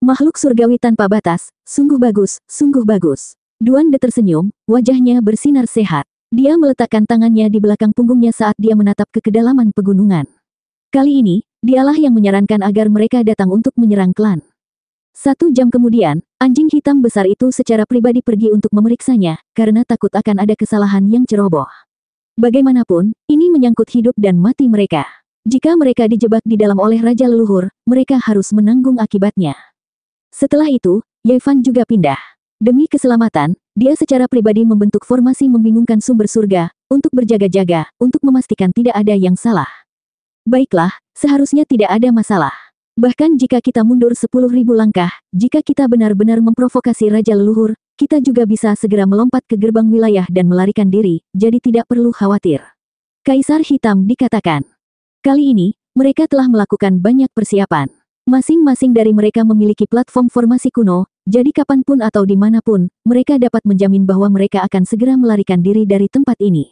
Makhluk surgawi tanpa batas, sungguh bagus, sungguh bagus. Duan De tersenyum, wajahnya bersinar sehat. Dia meletakkan tangannya di belakang punggungnya saat dia menatap ke kedalaman pegunungan. Kali ini, dialah yang menyarankan agar mereka datang untuk menyerang klan. 1 jam kemudian, anjing hitam besar itu secara pribadi pergi untuk memeriksanya, karena takut akan ada kesalahan yang ceroboh. Bagaimanapun, ini menyangkut hidup dan mati mereka. Jika mereka dijebak di dalam oleh Raja Leluhur, mereka harus menanggung akibatnya. Setelah itu, Ye Fan juga pindah. Demi keselamatan, dia secara pribadi membentuk formasi membingungkan sumber surga, untuk berjaga-jaga, untuk memastikan tidak ada yang salah. Baiklah, seharusnya tidak ada masalah. Bahkan jika kita mundur 10.000 langkah, jika kita benar-benar memprovokasi Raja Leluhur, kita juga bisa segera melompat ke gerbang wilayah dan melarikan diri, jadi tidak perlu khawatir. Kaisar Hitam dikatakan. Kali ini, mereka telah melakukan banyak persiapan. Masing-masing dari mereka memiliki platform formasi kuno, jadi kapanpun atau dimanapun, mereka dapat menjamin bahwa mereka akan segera melarikan diri dari tempat ini.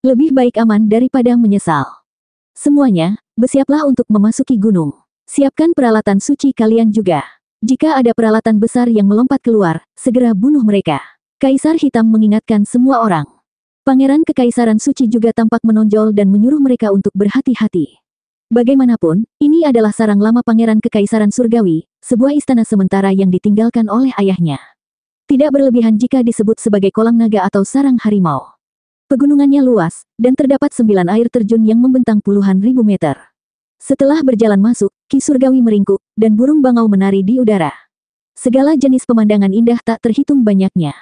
Lebih baik aman daripada menyesal. Semuanya, bersiaplah untuk memasuki gunung. Siapkan peralatan suci kalian juga. Jika ada peralatan besar yang melompat keluar, segera bunuh mereka. Kaisar Hitam mengingatkan semua orang. Pangeran Kekaisaran Suci juga tampak menonjol dan menyuruh mereka untuk berhati-hati. Bagaimanapun, ini adalah sarang lama Pangeran Kekaisaran Surgawi, sebuah istana sementara yang ditinggalkan oleh ayahnya. Tidak berlebihan jika disebut sebagai kolam naga atau sarang harimau. Pegunungannya luas, dan terdapat 9 air terjun yang membentang puluhan ribu meter. Setelah berjalan masuk, Ki Surgawi meringkuk, dan burung bangau menari di udara. Segala jenis pemandangan indah tak terhitung banyaknya.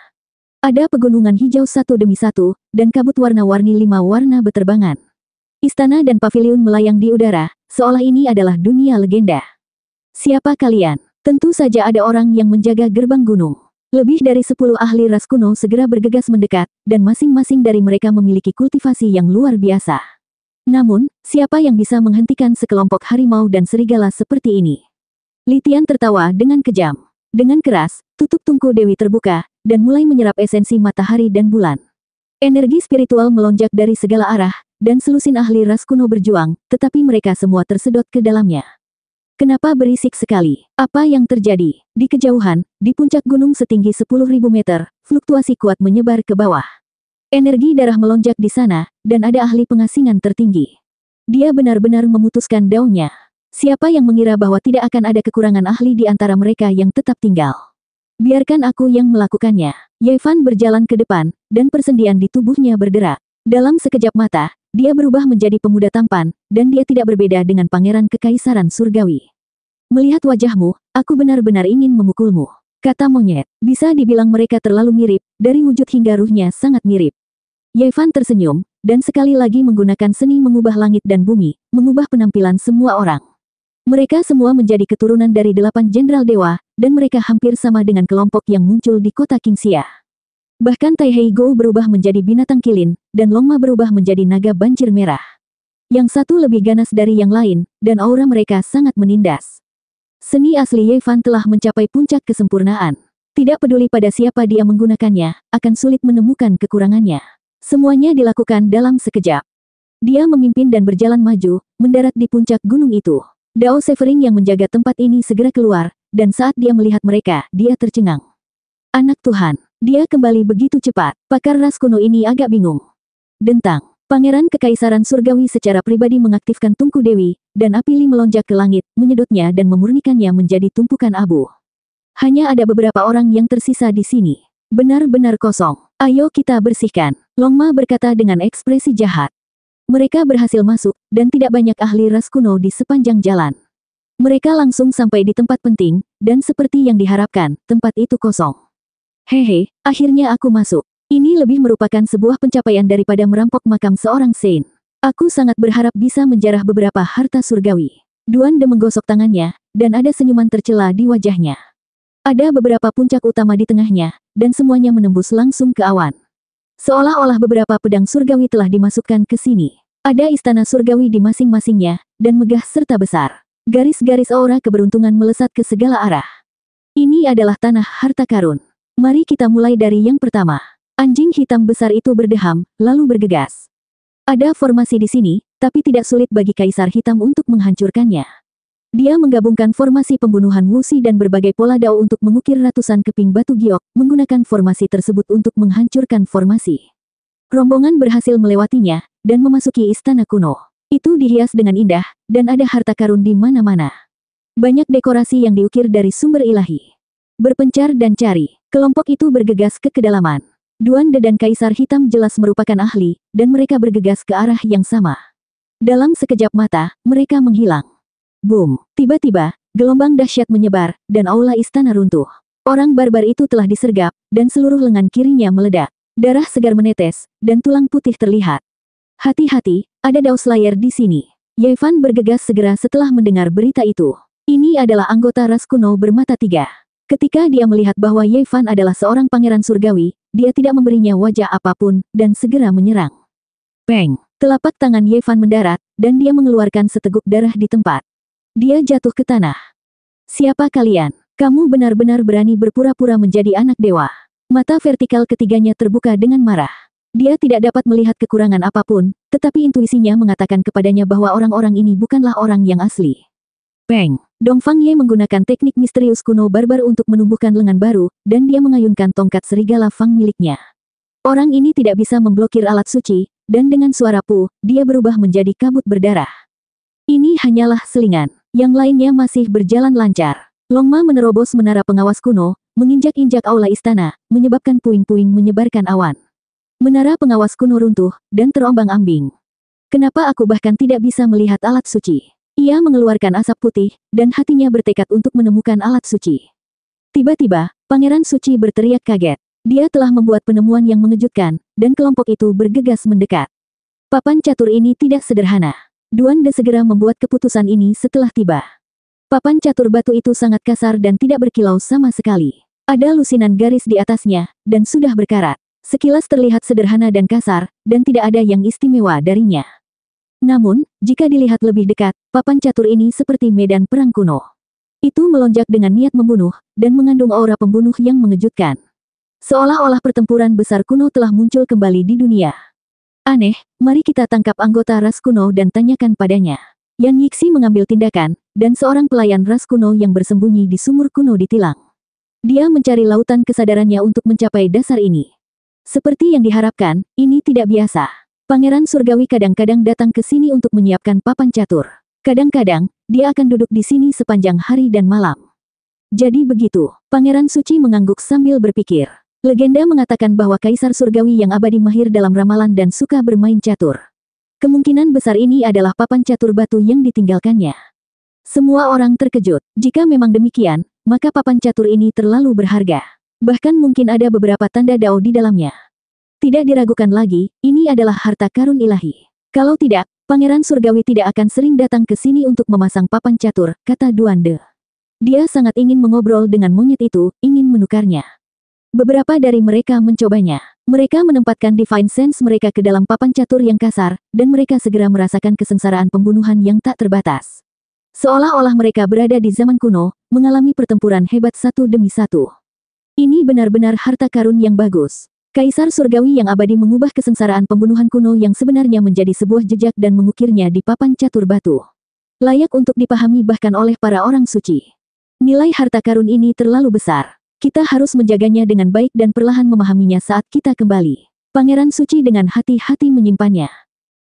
Ada pegunungan hijau satu demi satu, dan kabut warna-warni 5 warna beterbangan. Istana dan paviliun melayang di udara, seolah ini adalah dunia legenda. Siapa kalian? Tentu saja ada orang yang menjaga gerbang gunung. Lebih dari 10 ahli ras kuno segera bergegas mendekat, dan masing-masing dari mereka memiliki kultivasi yang luar biasa. Namun, siapa yang bisa menghentikan sekelompok harimau dan serigala seperti ini? Li Tian tertawa dengan kejam. Dengan keras, tutup tungku Dewi terbuka, dan mulai menyerap esensi matahari dan bulan. Energi spiritual melonjak dari segala arah, dan selusin ahli ras kuno berjuang, tetapi mereka semua tersedot ke dalamnya. Kenapa berisik sekali? Apa yang terjadi? Di kejauhan, di puncak gunung setinggi 10.000 meter, fluktuasi kuat menyebar ke bawah. Energi darah melonjak di sana, dan ada ahli pengasingan tertinggi. Dia benar-benar memutuskan daunnya. Siapa yang mengira bahwa tidak akan ada kekurangan ahli di antara mereka yang tetap tinggal? Biarkan aku yang melakukannya. Ye Fan berjalan ke depan, dan persendian di tubuhnya bergerak. Dalam sekejap mata, dia berubah menjadi pemuda tampan, dan dia tidak berbeda dengan Pangeran Kekaisaran Surgawi. Melihat wajahmu, aku benar-benar ingin memukulmu. Kata monyet, bisa dibilang mereka terlalu mirip, dari wujud hingga ruhnya sangat mirip. Ye Fan tersenyum, dan sekali lagi menggunakan seni mengubah langit dan bumi, mengubah penampilan semua orang. Mereka semua menjadi keturunan dari 8 jenderal dewa, dan mereka hampir sama dengan kelompok yang muncul di kota Qingxia. Bahkan Tai Hei Go berubah menjadi binatang kilin, dan Long Ma berubah menjadi naga banjir merah. Yang satu lebih ganas dari yang lain, dan aura mereka sangat menindas. Seni asli Ye Fan telah mencapai puncak kesempurnaan. Tidak peduli pada siapa dia menggunakannya, akan sulit menemukan kekurangannya. Semuanya dilakukan dalam sekejap. Dia memimpin dan berjalan maju, mendarat di puncak gunung itu. Dao Severing yang menjaga tempat ini segera keluar, dan saat dia melihat mereka, dia tercengang. Anak Tuhan, dia kembali begitu cepat. Pakar ras kuno ini agak bingung. Dentang. Pangeran Kekaisaran Surgawi secara pribadi mengaktifkan tungku Dewi, dan api Li melonjak ke langit, menyedotnya dan memurnikannya menjadi tumpukan abu. Hanya ada beberapa orang yang tersisa di sini. Benar-benar kosong. Ayo kita bersihkan. Long Ma berkata dengan ekspresi jahat. Mereka berhasil masuk, dan tidak banyak ahli ras kuno di sepanjang jalan. Mereka langsung sampai di tempat penting, dan seperti yang diharapkan, tempat itu kosong. Hehe, akhirnya aku masuk. Ini lebih merupakan sebuah pencapaian daripada merampok makam seorang saint. Aku sangat berharap bisa menjarah beberapa harta surgawi. Duan De menggosok tangannya, dan ada senyuman tercela di wajahnya. Ada beberapa puncak utama di tengahnya, dan semuanya menembus langsung ke awan. Seolah-olah beberapa pedang surgawi telah dimasukkan ke sini. Ada istana surgawi di masing-masingnya, dan megah serta besar. Garis-garis aura keberuntungan melesat ke segala arah. Ini adalah tanah harta karun. Mari kita mulai dari yang pertama. Anjing hitam besar itu berdeham, lalu bergegas. Ada formasi di sini, tapi tidak sulit bagi Kaisar Hitam untuk menghancurkannya. Dia menggabungkan formasi pembunuhan Wuxi dan berbagai pola dao untuk mengukir ratusan keping batu giok, menggunakan formasi tersebut untuk menghancurkan formasi. Rombongan berhasil melewatinya, dan memasuki istana kuno. Itu dihias dengan indah, dan ada harta karun di mana-mana. Banyak dekorasi yang diukir dari sumber ilahi. Berpencar dan cari, kelompok itu bergegas ke kedalaman. Duan De dan Kaisar Hitam jelas merupakan ahli, dan mereka bergegas ke arah yang sama. Dalam sekejap mata, mereka menghilang. Boom! Tiba-tiba, gelombang dahsyat menyebar, dan aula istana runtuh. Orang barbar itu telah disergap, dan seluruh lengan kirinya meledak. Darah segar menetes, dan tulang putih terlihat. Hati-hati, ada Dao Slayer di sini. Ye Fan bergegas segera setelah mendengar berita itu. Ini adalah anggota ras kuno bermata tiga. Ketika dia melihat bahwa Ye Fan adalah seorang pangeran surgawi, dia tidak memberinya wajah apapun, dan segera menyerang. Peng! Telapak tangan Ye Fan mendarat, dan dia mengeluarkan seteguk darah di tempat. Dia jatuh ke tanah. Siapa kalian? Kamu benar-benar berani berpura-pura menjadi anak dewa. Mata vertikal ketiganya terbuka dengan marah. Dia tidak dapat melihat kekurangan apapun, tetapi intuisinya mengatakan kepadanya bahwa orang-orang ini bukanlah orang yang asli. Peng! Dongfang Ye menggunakan teknik misterius kuno barbar untuk menumbuhkan lengan baru, dan dia mengayunkan tongkat serigala Fang miliknya. Orang ini tidak bisa memblokir alat suci, dan dengan suara pu, dia berubah menjadi kabut berdarah. Ini hanyalah selingan, yang lainnya masih berjalan lancar. Longma menerobos menara pengawas kuno, menginjak-injak aula istana, menyebabkan puing-puing menyebarkan awan. Menara pengawas kuno runtuh, dan terombang-ambing. Kenapa aku bahkan tidak bisa melihat alat suci? Ia mengeluarkan asap putih, dan hatinya bertekad untuk menemukan alat suci. Tiba-tiba, Pangeran Suci berteriak kaget. Dia telah membuat penemuan yang mengejutkan, dan kelompok itu bergegas mendekat. Papan catur ini tidak sederhana. Duan De segera membuat keputusan ini setelah tiba. Papan catur batu itu sangat kasar dan tidak berkilau sama sekali. Ada lusinan garis di atasnya, dan sudah berkarat. Sekilas terlihat sederhana dan kasar, dan tidak ada yang istimewa darinya. Namun, jika dilihat lebih dekat, papan catur ini seperti medan perang kuno. Itu melonjak dengan niat membunuh, dan mengandung aura pembunuh yang mengejutkan. Seolah-olah pertempuran besar kuno telah muncul kembali di dunia. Aneh, mari kita tangkap anggota ras kuno dan tanyakan padanya. Yan Yixi mengambil tindakan, dan seorang pelayan ras kuno yang bersembunyi di sumur kuno ditilang. Dia mencari lautan kesadarannya untuk mencapai dasar ini. Seperti yang diharapkan, ini tidak biasa. Pangeran Surgawi kadang-kadang datang ke sini untuk menyiapkan papan catur. Kadang-kadang, dia akan duduk di sini sepanjang hari dan malam. Jadi begitu, Pangeran Suci mengangguk sambil berpikir. Legenda mengatakan bahwa Kaisar Surgawi yang abadi mahir dalam ramalan dan suka bermain catur. Kemungkinan besar ini adalah papan catur batu yang ditinggalkannya. Semua orang terkejut. Jika memang demikian, maka papan catur ini terlalu berharga. Bahkan mungkin ada beberapa tanda dao di dalamnya. Tidak diragukan lagi, ini adalah harta karun ilahi. Kalau tidak, Pangeran Surgawi tidak akan sering datang ke sini untuk memasang papan catur, kata Duan De. Dia sangat ingin mengobrol dengan monyet itu, ingin menukarnya. Beberapa dari mereka mencobanya. Mereka menempatkan Divine Sense mereka ke dalam papan catur yang kasar, dan mereka segera merasakan kesengsaraan pembunuhan yang tak terbatas. Seolah-olah mereka berada di zaman kuno, mengalami pertempuran hebat satu demi satu. Ini benar-benar harta karun yang bagus. Kaisar Surgawi yang abadi mengubah kesengsaraan pembunuhan kuno yang sebenarnya menjadi sebuah jejak dan mengukirnya di papan catur batu. Layak untuk dipahami bahkan oleh para orang suci. Nilai harta karun ini terlalu besar. Kita harus menjaganya dengan baik dan perlahan memahaminya saat kita kembali. Pangeran Suci dengan hati-hati menyimpannya.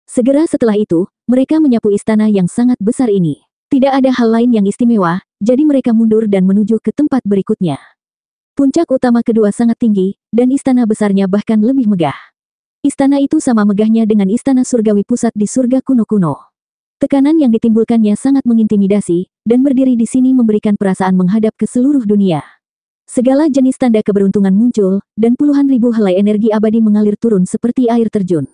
Segera setelah itu, mereka menyapu istana yang sangat besar ini. Tidak ada hal lain yang istimewa, jadi mereka mundur dan menuju ke tempat berikutnya. Puncak utama kedua sangat tinggi, dan istana besarnya bahkan lebih megah. Istana itu sama megahnya dengan istana surgawi pusat di surga kuno-kuno. Tekanan yang ditimbulkannya sangat mengintimidasi, dan berdiri di sini memberikan perasaan menghadap ke seluruh dunia. Segala jenis tanda keberuntungan muncul, dan puluhan ribu helai energi abadi mengalir turun seperti air terjun.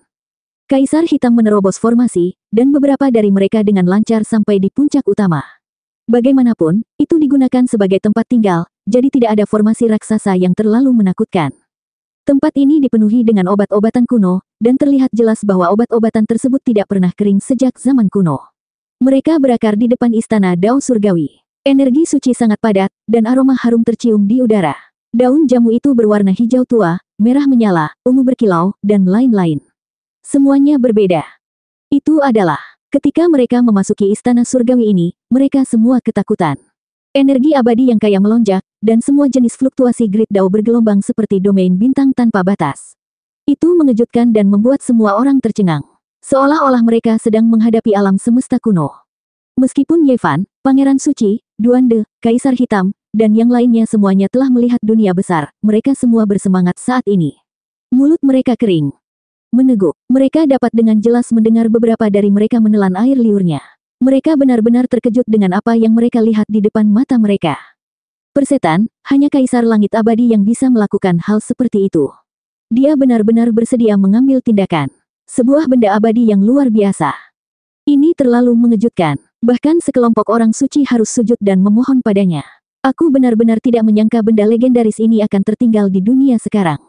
Kaisar Hitam menerobos formasi, dan beberapa dari mereka dengan lancar sampai di puncak utama. Bagaimanapun, itu digunakan sebagai tempat tinggal, jadi tidak ada formasi raksasa yang terlalu menakutkan. Tempat ini dipenuhi dengan obat-obatan kuno, dan terlihat jelas bahwa obat-obatan tersebut tidak pernah kering sejak zaman kuno. Mereka berakar di depan istana Dao Surgawi. Energi suci sangat padat, dan aroma harum tercium di udara. Daun jamu itu berwarna hijau tua, merah menyala, ungu berkilau, dan lain-lain. Semuanya berbeda. Itu adalah, ketika mereka memasuki istana surgawi ini, mereka semua ketakutan. Energi abadi yang kaya melonjak, dan semua jenis fluktuasi grid Dao bergelombang seperti domain bintang tanpa batas. Itu mengejutkan dan membuat semua orang tercengang. Seolah-olah mereka sedang menghadapi alam semesta kuno. Meskipun Ye Fan, Pangeran Suci, Duan De, Kaisar Hitam, dan yang lainnya semuanya telah melihat dunia besar, mereka semua bersemangat saat ini. Mulut mereka kering. Meneguk. Mereka dapat dengan jelas mendengar beberapa dari mereka menelan air liurnya. Mereka benar-benar terkejut dengan apa yang mereka lihat di depan mata mereka. Persetan, hanya Kaisar Langit Abadi yang bisa melakukan hal seperti itu. Dia benar-benar bersedia mengambil tindakan. Sebuah benda abadi yang luar biasa. Ini terlalu mengejutkan. Bahkan sekelompok orang suci harus sujud dan memohon padanya. Aku benar-benar tidak menyangka benda legendaris ini akan tertinggal di dunia sekarang.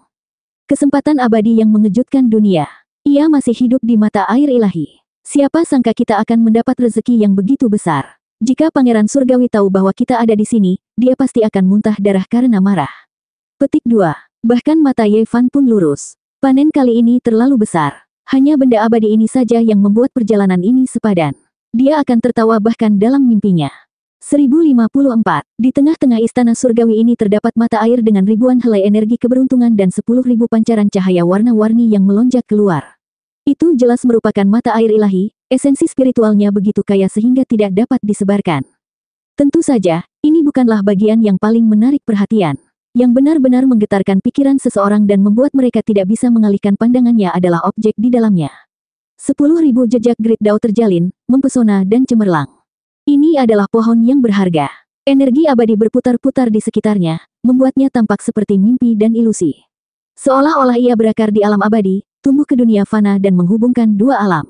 Kesempatan abadi yang mengejutkan dunia. Ia masih hidup di mata air ilahi. Siapa sangka kita akan mendapat rezeki yang begitu besar. Jika Pangeran Surgawi tahu bahwa kita ada di sini, dia pasti akan muntah darah karena marah. Petik 2. Bahkan mata Ye Fan pun lurus. Panen kali ini terlalu besar. Hanya benda abadi ini saja yang membuat perjalanan ini sepadan. Dia akan tertawa bahkan dalam mimpinya. 1054. Di tengah-tengah istana surgawi ini terdapat mata air dengan ribuan helai energi keberuntungan dan 10.000 pancaran cahaya warna-warni yang melonjak keluar. Itu jelas merupakan mata air ilahi, esensi spiritualnya begitu kaya sehingga tidak dapat disebarkan. Tentu saja, ini bukanlah bagian yang paling menarik perhatian. Yang benar-benar menggetarkan pikiran seseorang dan membuat mereka tidak bisa mengalihkan pandangannya adalah objek di dalamnya. 10.000 jejak grid Dao terjalin, mempesona dan cemerlang. Ini adalah pohon yang berharga. Energi abadi berputar-putar di sekitarnya, membuatnya tampak seperti mimpi dan ilusi. Seolah-olah ia berakar di alam abadi, tumbuh ke dunia fana dan menghubungkan dua alam.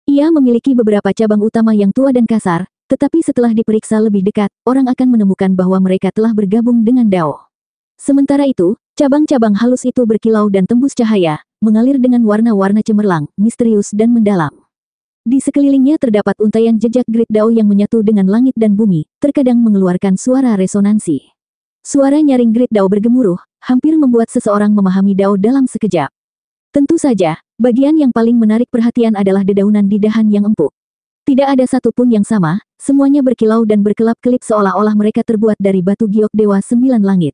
Ia memiliki beberapa cabang utama yang tua dan kasar, tetapi setelah diperiksa lebih dekat, orang akan menemukan bahwa mereka telah bergabung dengan Dao. Sementara itu, cabang-cabang halus itu berkilau dan tembus cahaya, mengalir dengan warna-warna cemerlang, misterius dan mendalam. Di sekelilingnya terdapat untaian jejak grid Dao yang menyatu dengan langit dan bumi, terkadang mengeluarkan suara resonansi. Suara nyaring grid Dao bergemuruh, hampir membuat seseorang memahami Dao dalam sekejap. Tentu saja, bagian yang paling menarik perhatian adalah dedaunan di dahan yang empuk. Tidak ada satupun yang sama, semuanya berkilau dan berkelap-kelip seolah-olah mereka terbuat dari batu giok Dewa Sembilan Langit.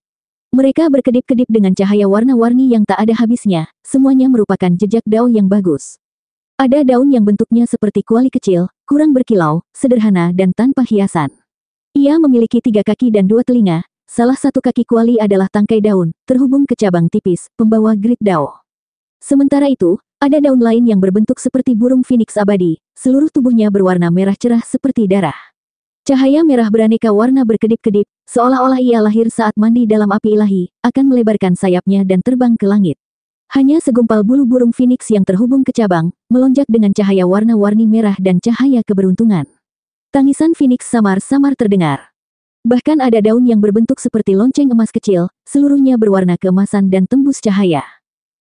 Mereka berkedip-kedip dengan cahaya warna-warni yang tak ada habisnya, semuanya merupakan jejak Dao yang bagus. Ada daun yang bentuknya seperti kuali kecil, kurang berkilau, sederhana dan tanpa hiasan. Ia memiliki 3 kaki dan 2 telinga, salah satu kaki kuali adalah tangkai daun, terhubung ke cabang tipis, pembawa grid Dao. Sementara itu, ada daun lain yang berbentuk seperti burung phoenix abadi, seluruh tubuhnya berwarna merah cerah seperti darah. Cahaya merah beraneka warna berkedip-kedip, seolah-olah ia lahir saat mandi dalam api ilahi, akan melebarkan sayapnya dan terbang ke langit. Hanya segumpal bulu burung phoenix yang terhubung ke cabang, melonjak dengan cahaya warna-warni merah dan cahaya keberuntungan. Tangisan phoenix samar-samar terdengar. Bahkan ada daun yang berbentuk seperti lonceng emas kecil, seluruhnya berwarna keemasan dan tembus cahaya.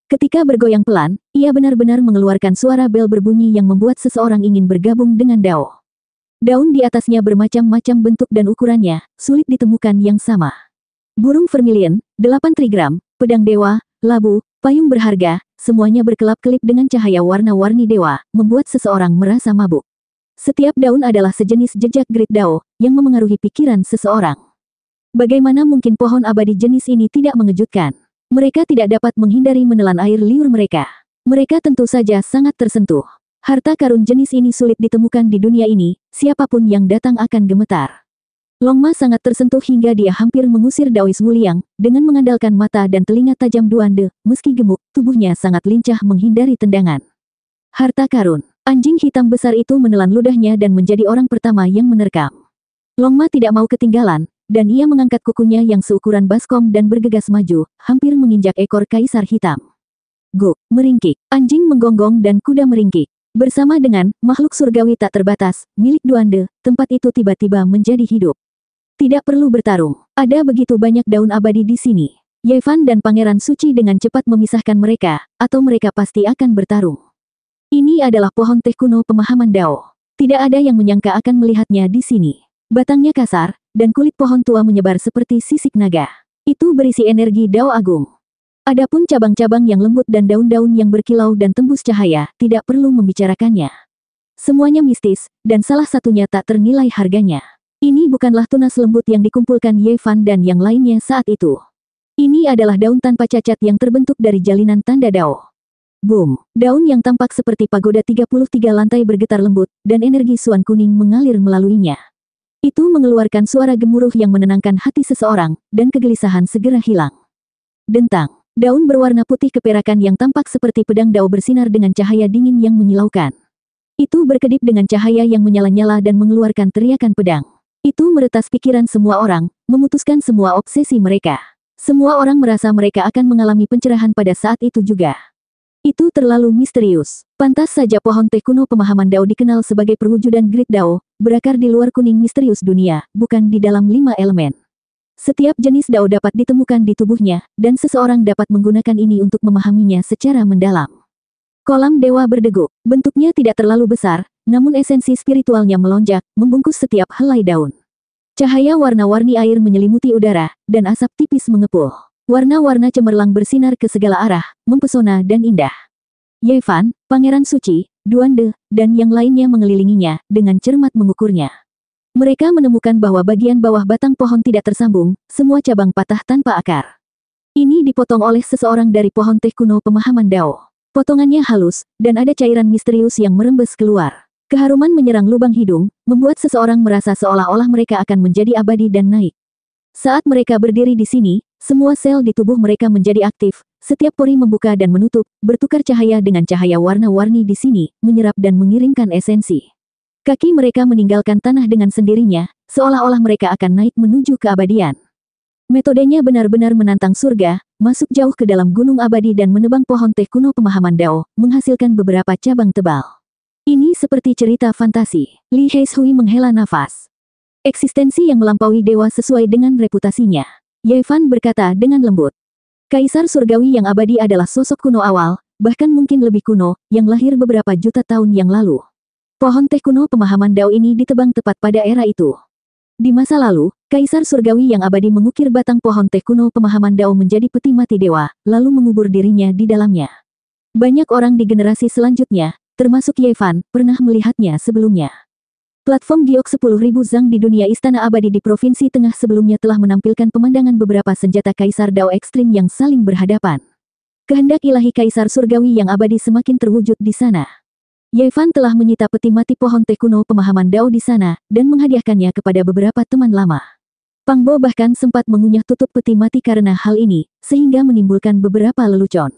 Ketika bergoyang pelan, ia benar-benar mengeluarkan suara bel berbunyi yang membuat seseorang ingin bergabung dengan Dao. Daun di atasnya bermacam-macam bentuk dan ukurannya, sulit ditemukan yang sama. Burung vermilion, 8 trigram, pedang dewa, labu, payung berharga, semuanya berkelap-kelip dengan cahaya warna-warni dewa, membuat seseorang merasa mabuk. Setiap daun adalah sejenis jejak grid Dao, yang memengaruhi pikiran seseorang. Bagaimana mungkin pohon abadi jenis ini tidak mengejutkan? Mereka tidak dapat menghindari menelan air liur mereka. Mereka tentu saja sangat tersentuh. Harta karun jenis ini sulit ditemukan di dunia ini, siapapun yang datang akan gemetar. Longma sangat tersentuh hingga dia hampir mengusir Daois Wuliang, dengan mengandalkan mata dan telinga tajam Duan De, meski gemuk, tubuhnya sangat lincah menghindari tendangan. Harta karun. Anjing hitam besar itu menelan ludahnya dan menjadi orang pertama yang menerkam. Longma tidak mau ketinggalan, dan ia mengangkat kukunya yang seukuran baskom dan bergegas maju, hampir menginjak ekor Kaisar Hitam. Guk, meringkik. Anjing menggonggong dan kuda meringkik. Bersama dengan makhluk surgawi tak terbatas, milik Duande, tempat itu tiba-tiba menjadi hidup. Tidak perlu bertarung. Ada begitu banyak daun abadi di sini. Ye Fan dan Pangeran Suci dengan cepat memisahkan mereka, atau mereka pasti akan bertarung. Ini adalah pohon teh kuno pemahaman Dao. Tidak ada yang menyangka akan melihatnya di sini. Batangnya kasar, dan kulit pohon tua menyebar seperti sisik naga. Itu berisi energi Dao Agung. Adapun cabang-cabang yang lembut dan daun-daun yang berkilau dan tembus cahaya, tidak perlu membicarakannya. Semuanya mistis, dan salah satunya tak ternilai harganya. Ini bukanlah tunas lembut yang dikumpulkan Ye Fan dan yang lainnya saat itu. Ini adalah daun tanpa cacat yang terbentuk dari jalinan tanda Dao. Boom! Daun yang tampak seperti pagoda 33 lantai bergetar lembut, dan energi suan kuning mengalir melaluinya. Itu mengeluarkan suara gemuruh yang menenangkan hati seseorang, dan kegelisahan segera hilang. Dentang! Daun berwarna putih keperakan yang tampak seperti pedang Dao bersinar dengan cahaya dingin yang menyilaukan. Itu berkedip dengan cahaya yang menyala-nyala dan mengeluarkan teriakan pedang. Itu meretas pikiran semua orang, memutuskan semua obsesi mereka. Semua orang merasa mereka akan mengalami pencerahan pada saat itu juga. Itu terlalu misterius. Pantas saja pohon teh kuno pemahaman Dao dikenal sebagai perwujudan Great Dao, berakar di luar kuning misterius dunia, bukan di dalam 5 elemen. Setiap jenis Dao dapat ditemukan di tubuhnya, dan seseorang dapat menggunakan ini untuk memahaminya secara mendalam. Kolam dewa berdeguk. Bentuknya tidak terlalu besar, namun esensi spiritualnya melonjak, membungkus setiap helai daun. Cahaya warna-warni air menyelimuti udara, dan asap tipis mengepul. Warna-warna cemerlang bersinar ke segala arah, mempesona dan indah. Ye Fan, Pangeran Suci, Duande, dan yang lainnya mengelilinginya, dengan cermat mengukurnya. Mereka menemukan bahwa bagian bawah batang pohon tidak tersambung, semua cabang patah tanpa akar. Ini dipotong oleh seseorang dari pohon teh kuno pemahaman Dao. Potongannya halus, dan ada cairan misterius yang merembes keluar. Keharuman menyerang lubang hidung, membuat seseorang merasa seolah-olah mereka akan menjadi abadi dan naik. Saat mereka berdiri di sini, semua sel di tubuh mereka menjadi aktif, setiap pori membuka dan menutup, bertukar cahaya dengan cahaya warna-warni di sini, menyerap dan mengirimkan esensi. Kaki mereka meninggalkan tanah dengan sendirinya, seolah-olah mereka akan naik menuju keabadian. Metodenya benar-benar menantang surga, masuk jauh ke dalam gunung abadi dan menebang pohon teh kuno pemahaman Dao, menghasilkan beberapa cabang tebal. Ini seperti cerita fantasi. Li Heishui menghela nafas. Eksistensi yang melampaui dewa sesuai dengan reputasinya. Ye Fan berkata dengan lembut. Kaisar surgawi yang abadi adalah sosok kuno awal, bahkan mungkin lebih kuno, yang lahir beberapa juta tahun yang lalu. Pohon teh kuno pemahaman Dao ini ditebang tepat pada era itu. Di masa lalu, Kaisar surgawi yang abadi mengukir batang pohon teh kuno pemahaman Dao menjadi peti mati dewa, lalu mengubur dirinya di dalamnya. Banyak orang di generasi selanjutnya, termasuk Ye Fan, pernah melihatnya sebelumnya. Platform Giok 10.000 Zhang di dunia Istana Abadi di Provinsi Tengah sebelumnya telah menampilkan pemandangan beberapa senjata Kaisar Dao ekstrim yang saling berhadapan. Kehendak ilahi Kaisar surgawi yang abadi semakin terwujud di sana. Ye Fan telah menyita peti mati pohon teh kuno pemahaman Dao di sana, dan menghadiahkannya kepada beberapa teman lama. Pang Bo bahkan sempat mengunyah tutup peti mati karena hal ini, sehingga menimbulkan beberapa lelucon.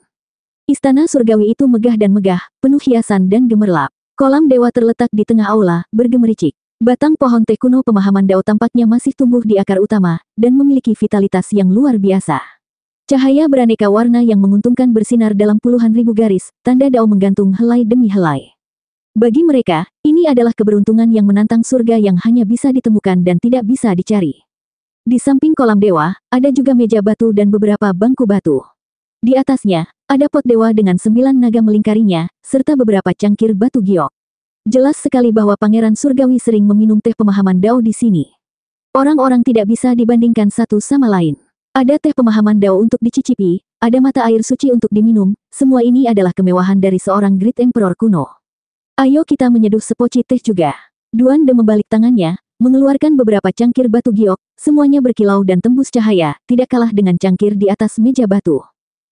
Istana surgawi itu megah dan megah, penuh hiasan dan gemerlap. Kolam dewa terletak di tengah aula, bergemericik. Batang pohon teh kuno pemahaman Dao tampaknya masih tumbuh di akar utama, dan memiliki vitalitas yang luar biasa. Cahaya beraneka warna yang menguntungkan bersinar dalam puluhan ribu garis, tanda Dao menggantung helai demi helai. Bagi mereka, ini adalah keberuntungan yang menantang surga yang hanya bisa ditemukan dan tidak bisa dicari. Di samping kolam dewa, ada juga meja batu dan beberapa bangku batu. Di atasnya, ada pot dewa dengan 9 naga melingkarinya, serta beberapa cangkir batu giok. Jelas sekali bahwa Pangeran Surgawi sering meminum teh pemahaman Dao di sini. Orang-orang tidak bisa dibandingkan satu sama lain. Ada teh pemahaman Dao untuk dicicipi, ada mata air suci untuk diminum, semua ini adalah kemewahan dari seorang Great Emperor kuno. Ayo kita menyeduh sepoci teh juga. Duande membalik tangannya, mengeluarkan beberapa cangkir batu giok, semuanya berkilau dan tembus cahaya, tidak kalah dengan cangkir di atas meja batu.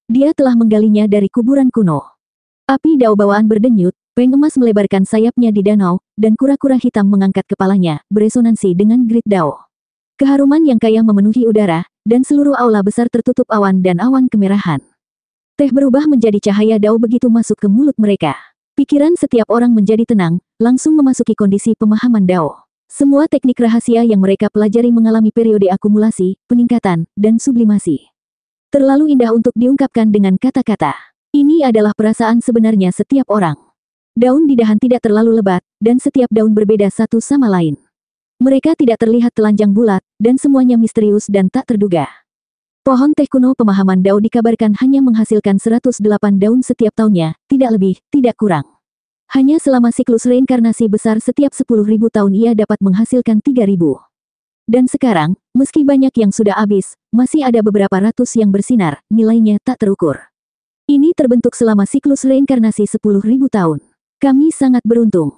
Dia telah menggalinya dari kuburan kuno. Api Dao bawaan berdenyut, peng emas melebarkan sayapnya di danau, dan kura-kura hitam mengangkat kepalanya, beresonansi dengan Great Dao. Keharuman yang kaya memenuhi udara, dan seluruh aula besar tertutup awan dan awan kemerahan. Teh berubah menjadi cahaya Dao begitu masuk ke mulut mereka. Pikiran setiap orang menjadi tenang, langsung memasuki kondisi pemahaman Dao. Semua teknik rahasia yang mereka pelajari mengalami periode akumulasi, peningkatan, dan sublimasi. Terlalu indah untuk diungkapkan dengan kata-kata. Ini adalah perasaan sebenarnya setiap orang. Daun di dahan tidak terlalu lebat, dan setiap daun berbeda satu sama lain. Mereka tidak terlihat telanjang bulat, dan semuanya misterius dan tak terduga. Pohon teh kuno pemahaman Dao dikabarkan hanya menghasilkan 108 daun setiap tahunnya, tidak lebih, tidak kurang. Hanya selama siklus reinkarnasi besar setiap 10.000 tahun ia dapat menghasilkan 3.000. Dan sekarang, meski banyak yang sudah habis, masih ada beberapa ratus yang bersinar, nilainya tak terukur. Ini terbentuk selama siklus reinkarnasi 10.000 tahun. Kami sangat beruntung.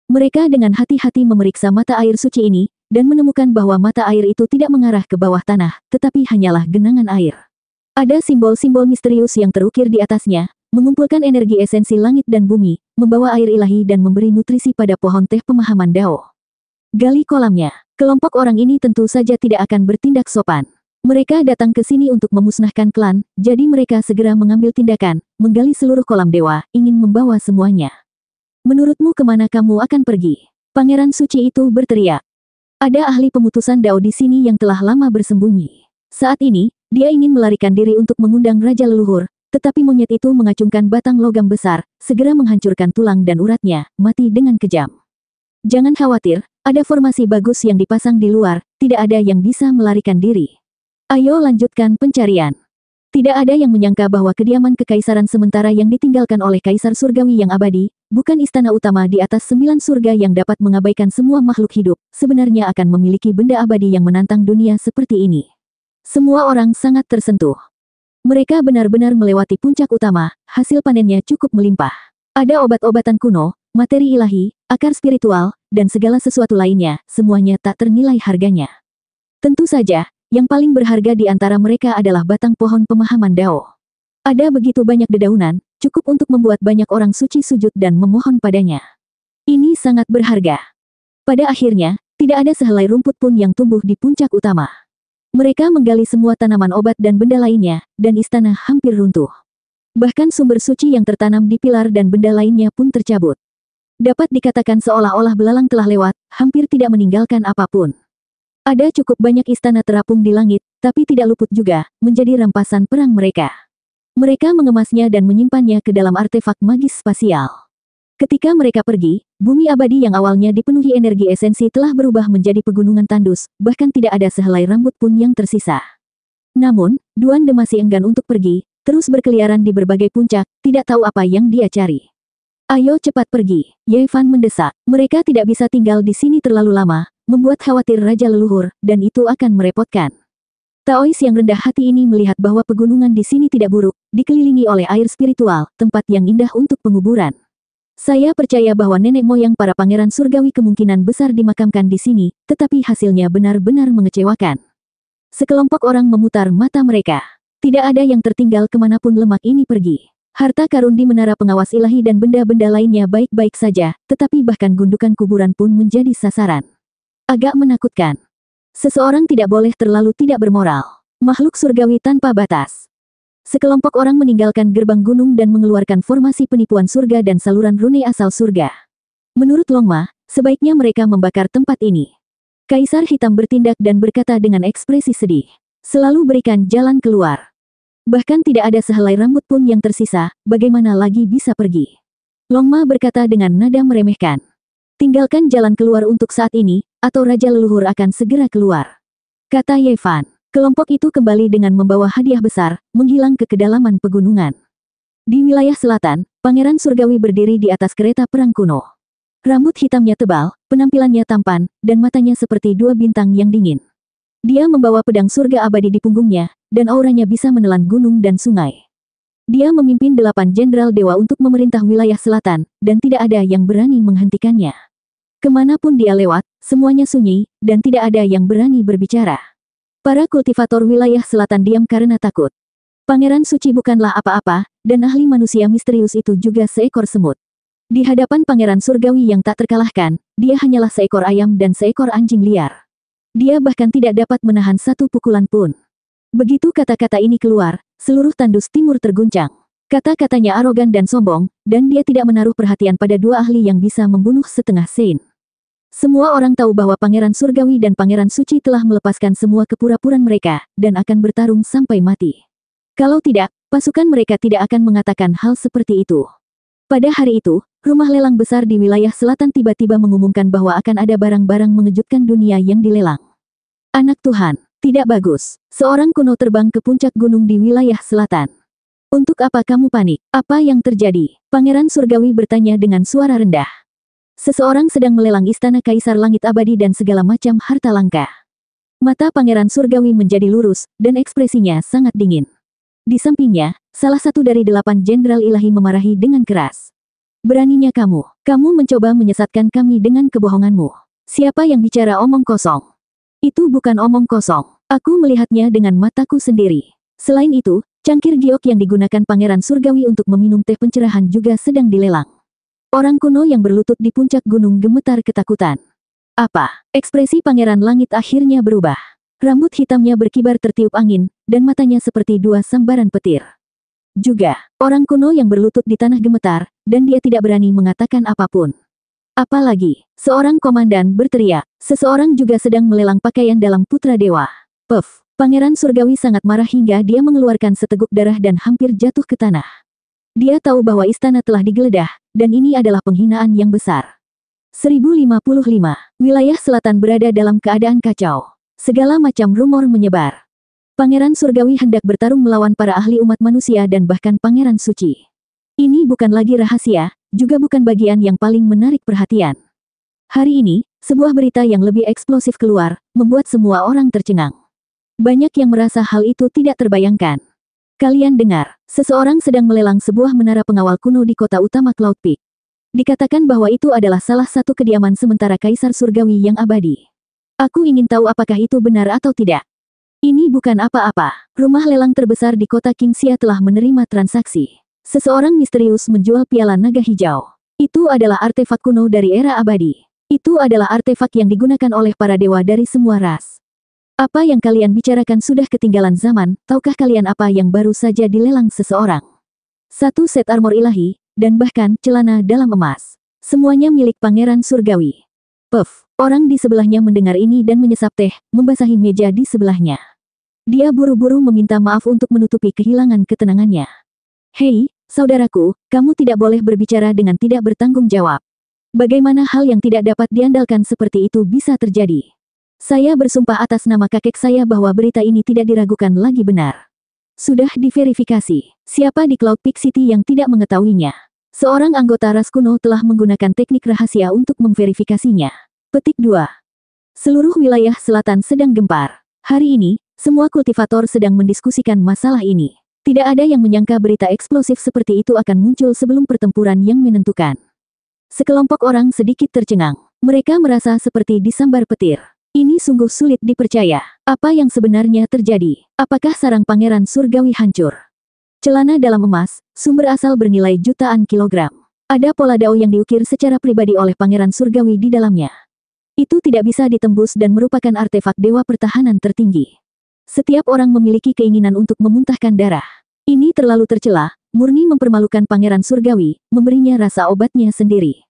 Mereka dengan hati-hati memeriksa mata air suci ini, dan menemukan bahwa mata air itu tidak mengarah ke bawah tanah, tetapi hanyalah genangan air. Ada simbol-simbol misterius yang terukir di atasnya, mengumpulkan energi esensi langit dan bumi, membawa air ilahi dan memberi nutrisi pada pohon teh pemahaman Dao. Gali kolamnya. Kelompok orang ini tentu saja tidak akan bertindak sopan. Mereka datang ke sini untuk memusnahkan klan, jadi mereka segera mengambil tindakan, menggali seluruh kolam dewa, ingin membawa semuanya. Menurutmu kemana kamu akan pergi? Pangeran suci itu berteriak. Ada ahli pemutusan Dao di sini yang telah lama bersembunyi. Saat ini, dia ingin melarikan diri untuk mengundang Raja Leluhur, tetapi monyet itu mengacungkan batang logam besar, segera menghancurkan tulang dan uratnya, mati dengan kejam. Jangan khawatir, ada formasi bagus yang dipasang di luar, tidak ada yang bisa melarikan diri. Ayo lanjutkan pencarian. Tidak ada yang menyangka bahwa kediaman kekaisaran sementara yang ditinggalkan oleh Kaisar Surgawi yang abadi, bukan istana utama di atas 9 surga yang dapat mengabaikan semua makhluk hidup, sebenarnya akan memiliki benda abadi yang menantang dunia seperti ini. Semua orang sangat tersentuh. Mereka benar-benar melewati puncak utama, hasil panennya cukup melimpah. Ada obat-obatan kuno, materi ilahi, akar spiritual, dan segala sesuatu lainnya, semuanya tak ternilai harganya. Tentu saja, yang paling berharga di antara mereka adalah batang pohon pemahaman Dao. Ada begitu banyak dedaunan, cukup untuk membuat banyak orang suci sujud dan memohon padanya. Ini sangat berharga. Pada akhirnya, tidak ada sehelai rumput pun yang tumbuh di puncak utama. Mereka menggali semua tanaman obat dan benda lainnya, dan istana hampir runtuh. Bahkan sumber suci yang tertanam di pilar dan benda lainnya pun tercabut. Dapat dikatakan seolah-olah belalang telah lewat, hampir tidak meninggalkan apapun. Ada cukup banyak istana terapung di langit, tapi tidak luput juga, menjadi rampasan perang mereka. Mereka mengemasnya dan menyimpannya ke dalam artefak magis spasial. Ketika mereka pergi, bumi abadi yang awalnya dipenuhi energi esensi telah berubah menjadi pegunungan tandus, bahkan tidak ada sehelai rambut pun yang tersisa. Namun, Duan De masih enggan untuk pergi, terus berkeliaran di berbagai puncak, tidak tahu apa yang dia cari. Ayo cepat pergi, Ye Fan mendesak. Mereka tidak bisa tinggal di sini terlalu lama, membuat khawatir Raja Leluhur, dan itu akan merepotkan. Taois yang rendah hati ini melihat bahwa pegunungan di sini tidak buruk, dikelilingi oleh air spiritual, tempat yang indah untuk penguburan. Saya percaya bahwa nenek moyang para pangeran surgawi kemungkinan besar dimakamkan di sini, tetapi hasilnya benar-benar mengecewakan. Sekelompok orang memutar mata mereka. Tidak ada yang tertinggal kemanapun lemak ini pergi. Harta karun di menara pengawas ilahi dan benda-benda lainnya baik-baik saja, tetapi bahkan gundukan kuburan pun menjadi sasaran. Agak menakutkan. Seseorang tidak boleh terlalu tidak bermoral. Makhluk surgawi tanpa batas. Sekelompok orang meninggalkan gerbang gunung dan mengeluarkan formasi penipuan surga dan saluran rune asal surga. Menurut Longma, sebaiknya mereka membakar tempat ini. Kaisar Hitam bertindak dan berkata dengan ekspresi sedih. Selalu berikan jalan keluar. Bahkan tidak ada sehelai rambut pun yang tersisa, bagaimana lagi bisa pergi? Longma berkata dengan nada meremehkan. Tinggalkan jalan keluar untuk saat ini, atau Raja Leluhur akan segera keluar. Kata Ye Fan. Kelompok itu kembali dengan membawa hadiah besar, menghilang ke kedalaman pegunungan. Di wilayah selatan, Pangeran Surgawi berdiri di atas kereta perang kuno. Rambut hitamnya tebal, penampilannya tampan, dan matanya seperti dua bintang yang dingin. Dia membawa pedang surga abadi di punggungnya, dan auranya bisa menelan gunung dan sungai. Dia memimpin 8 jenderal dewa untuk memerintah wilayah selatan, dan tidak ada yang berani menghentikannya. Kemanapun dia lewat, semuanya sunyi, dan tidak ada yang berani berbicara. Para kultivator wilayah selatan diam karena takut. Pangeran suci bukanlah apa-apa, dan ahli manusia misterius itu juga seekor semut. Di hadapan pangeran surgawi yang tak terkalahkan, dia hanyalah seekor ayam dan seekor anjing liar. Dia bahkan tidak dapat menahan satu pukulan pun. Begitu kata-kata ini keluar, seluruh tandus timur terguncang. Kata-katanya arogan dan sombong, dan dia tidak menaruh perhatian pada dua ahli yang bisa membunuh setengah Sein. Semua orang tahu bahwa Pangeran Surgawi dan Pangeran Suci telah melepaskan semua kepura-puraan mereka, dan akan bertarung sampai mati. Kalau tidak, pasukan mereka tidak akan mengatakan hal seperti itu. Pada hari itu, rumah lelang besar di wilayah selatan tiba-tiba mengumumkan bahwa akan ada barang-barang mengejutkan dunia yang dilelang. Anak Tuhan, tidak bagus. Seorang kuno terbang ke puncak gunung di wilayah selatan. Untuk apa kamu panik? Apa yang terjadi? Pangeran Surgawi bertanya dengan suara rendah. Seseorang sedang melelang istana Kaisar Langit Abadi dan segala macam harta langka. Mata Pangeran Surgawi menjadi lurus, dan ekspresinya sangat dingin. Di sampingnya, salah satu dari 8 jenderal ilahi memarahi dengan keras. Beraninya kamu mencoba menyesatkan kami dengan kebohonganmu. Siapa yang bicara omong kosong? Itu bukan omong kosong. Aku melihatnya dengan mataku sendiri. Selain itu, cangkir giok yang digunakan Pangeran Surgawi untuk meminum teh pencerahan juga sedang dilelang. Orang kuno yang berlutut di puncak gunung gemetar ketakutan. Apa? Ekspresi Pangeran Langit akhirnya berubah. Rambut hitamnya berkibar tertiup angin, dan matanya seperti 2 sambaran petir. Juga, orang kuno yang berlutut di tanah gemetar, dan dia tidak berani mengatakan apapun. Apalagi, seorang komandan berteriak, seseorang juga sedang melelang pakaian dalam Putra Dewa. Puff, Pangeran Surgawi sangat marah hingga dia mengeluarkan seteguk darah dan hampir jatuh ke tanah. Dia tahu bahwa istana telah digeledah, dan ini adalah penghinaan yang besar. 1055, wilayah selatan berada dalam keadaan kacau. Segala macam rumor menyebar. Pangeran Surgawi hendak bertarung melawan para ahli umat manusia dan bahkan Pangeran Suci. Ini bukan lagi rahasia, juga bukan bagian yang paling menarik perhatian. Hari ini, sebuah berita yang lebih eksplosif keluar, membuat semua orang tercengang. Banyak yang merasa hal itu tidak terbayangkan. Kalian dengar, seseorang sedang melelang sebuah menara pengawal kuno di kota utama Cloud Peak. Dikatakan bahwa itu adalah salah satu kediaman sementara Kaisar Surgawi yang abadi. Aku ingin tahu apakah itu benar atau tidak. Ini bukan apa-apa. Rumah lelang terbesar di kota Kingxia telah menerima transaksi. Seseorang misterius menjual piala naga hijau. Itu adalah artefak kuno dari era abadi. Itu adalah artefak yang digunakan oleh para dewa dari semua ras. Apa yang kalian bicarakan sudah ketinggalan zaman, tahukah kalian apa yang baru saja dilelang seseorang? 1 set armor ilahi, dan bahkan celana dalam emas. Semuanya milik Pangeran Surgawi. Puff, orang di sebelahnya mendengar ini dan menyesap teh, membasahi meja di sebelahnya. Dia buru-buru meminta maaf untuk menutupi kehilangan ketenangannya. Hei, saudaraku, kamu tidak boleh berbicara dengan tidak bertanggung jawab. Bagaimana hal yang tidak dapat diandalkan seperti itu bisa terjadi? Saya bersumpah atas nama kakek saya bahwa berita ini tidak diragukan lagi benar. Sudah diverifikasi. Siapa di Cloud Peak City yang tidak mengetahuinya? Seorang anggota ras kuno telah menggunakan teknik rahasia untuk memverifikasinya. Petik 2. Seluruh wilayah selatan sedang gempar. Hari ini, semua kultivator sedang mendiskusikan masalah ini. Tidak ada yang menyangka berita eksplosif seperti itu akan muncul sebelum pertempuran yang menentukan. Sekelompok orang sedikit tercengang. Mereka merasa seperti disambar petir. Ini sungguh sulit dipercaya. Apa yang sebenarnya terjadi? Apakah sarang Pangeran Surgawi hancur? Celana dalam emas, sumber asal bernilai jutaan kilogram. Ada pola dao yang diukir secara pribadi oleh Pangeran Surgawi di dalamnya. Itu tidak bisa ditembus dan merupakan artefak dewa pertahanan tertinggi. Setiap orang memiliki keinginan untuk memuntahkan darah. Ini terlalu tercela, murni mempermalukan Pangeran Surgawi, memberinya rasa obatnya sendiri.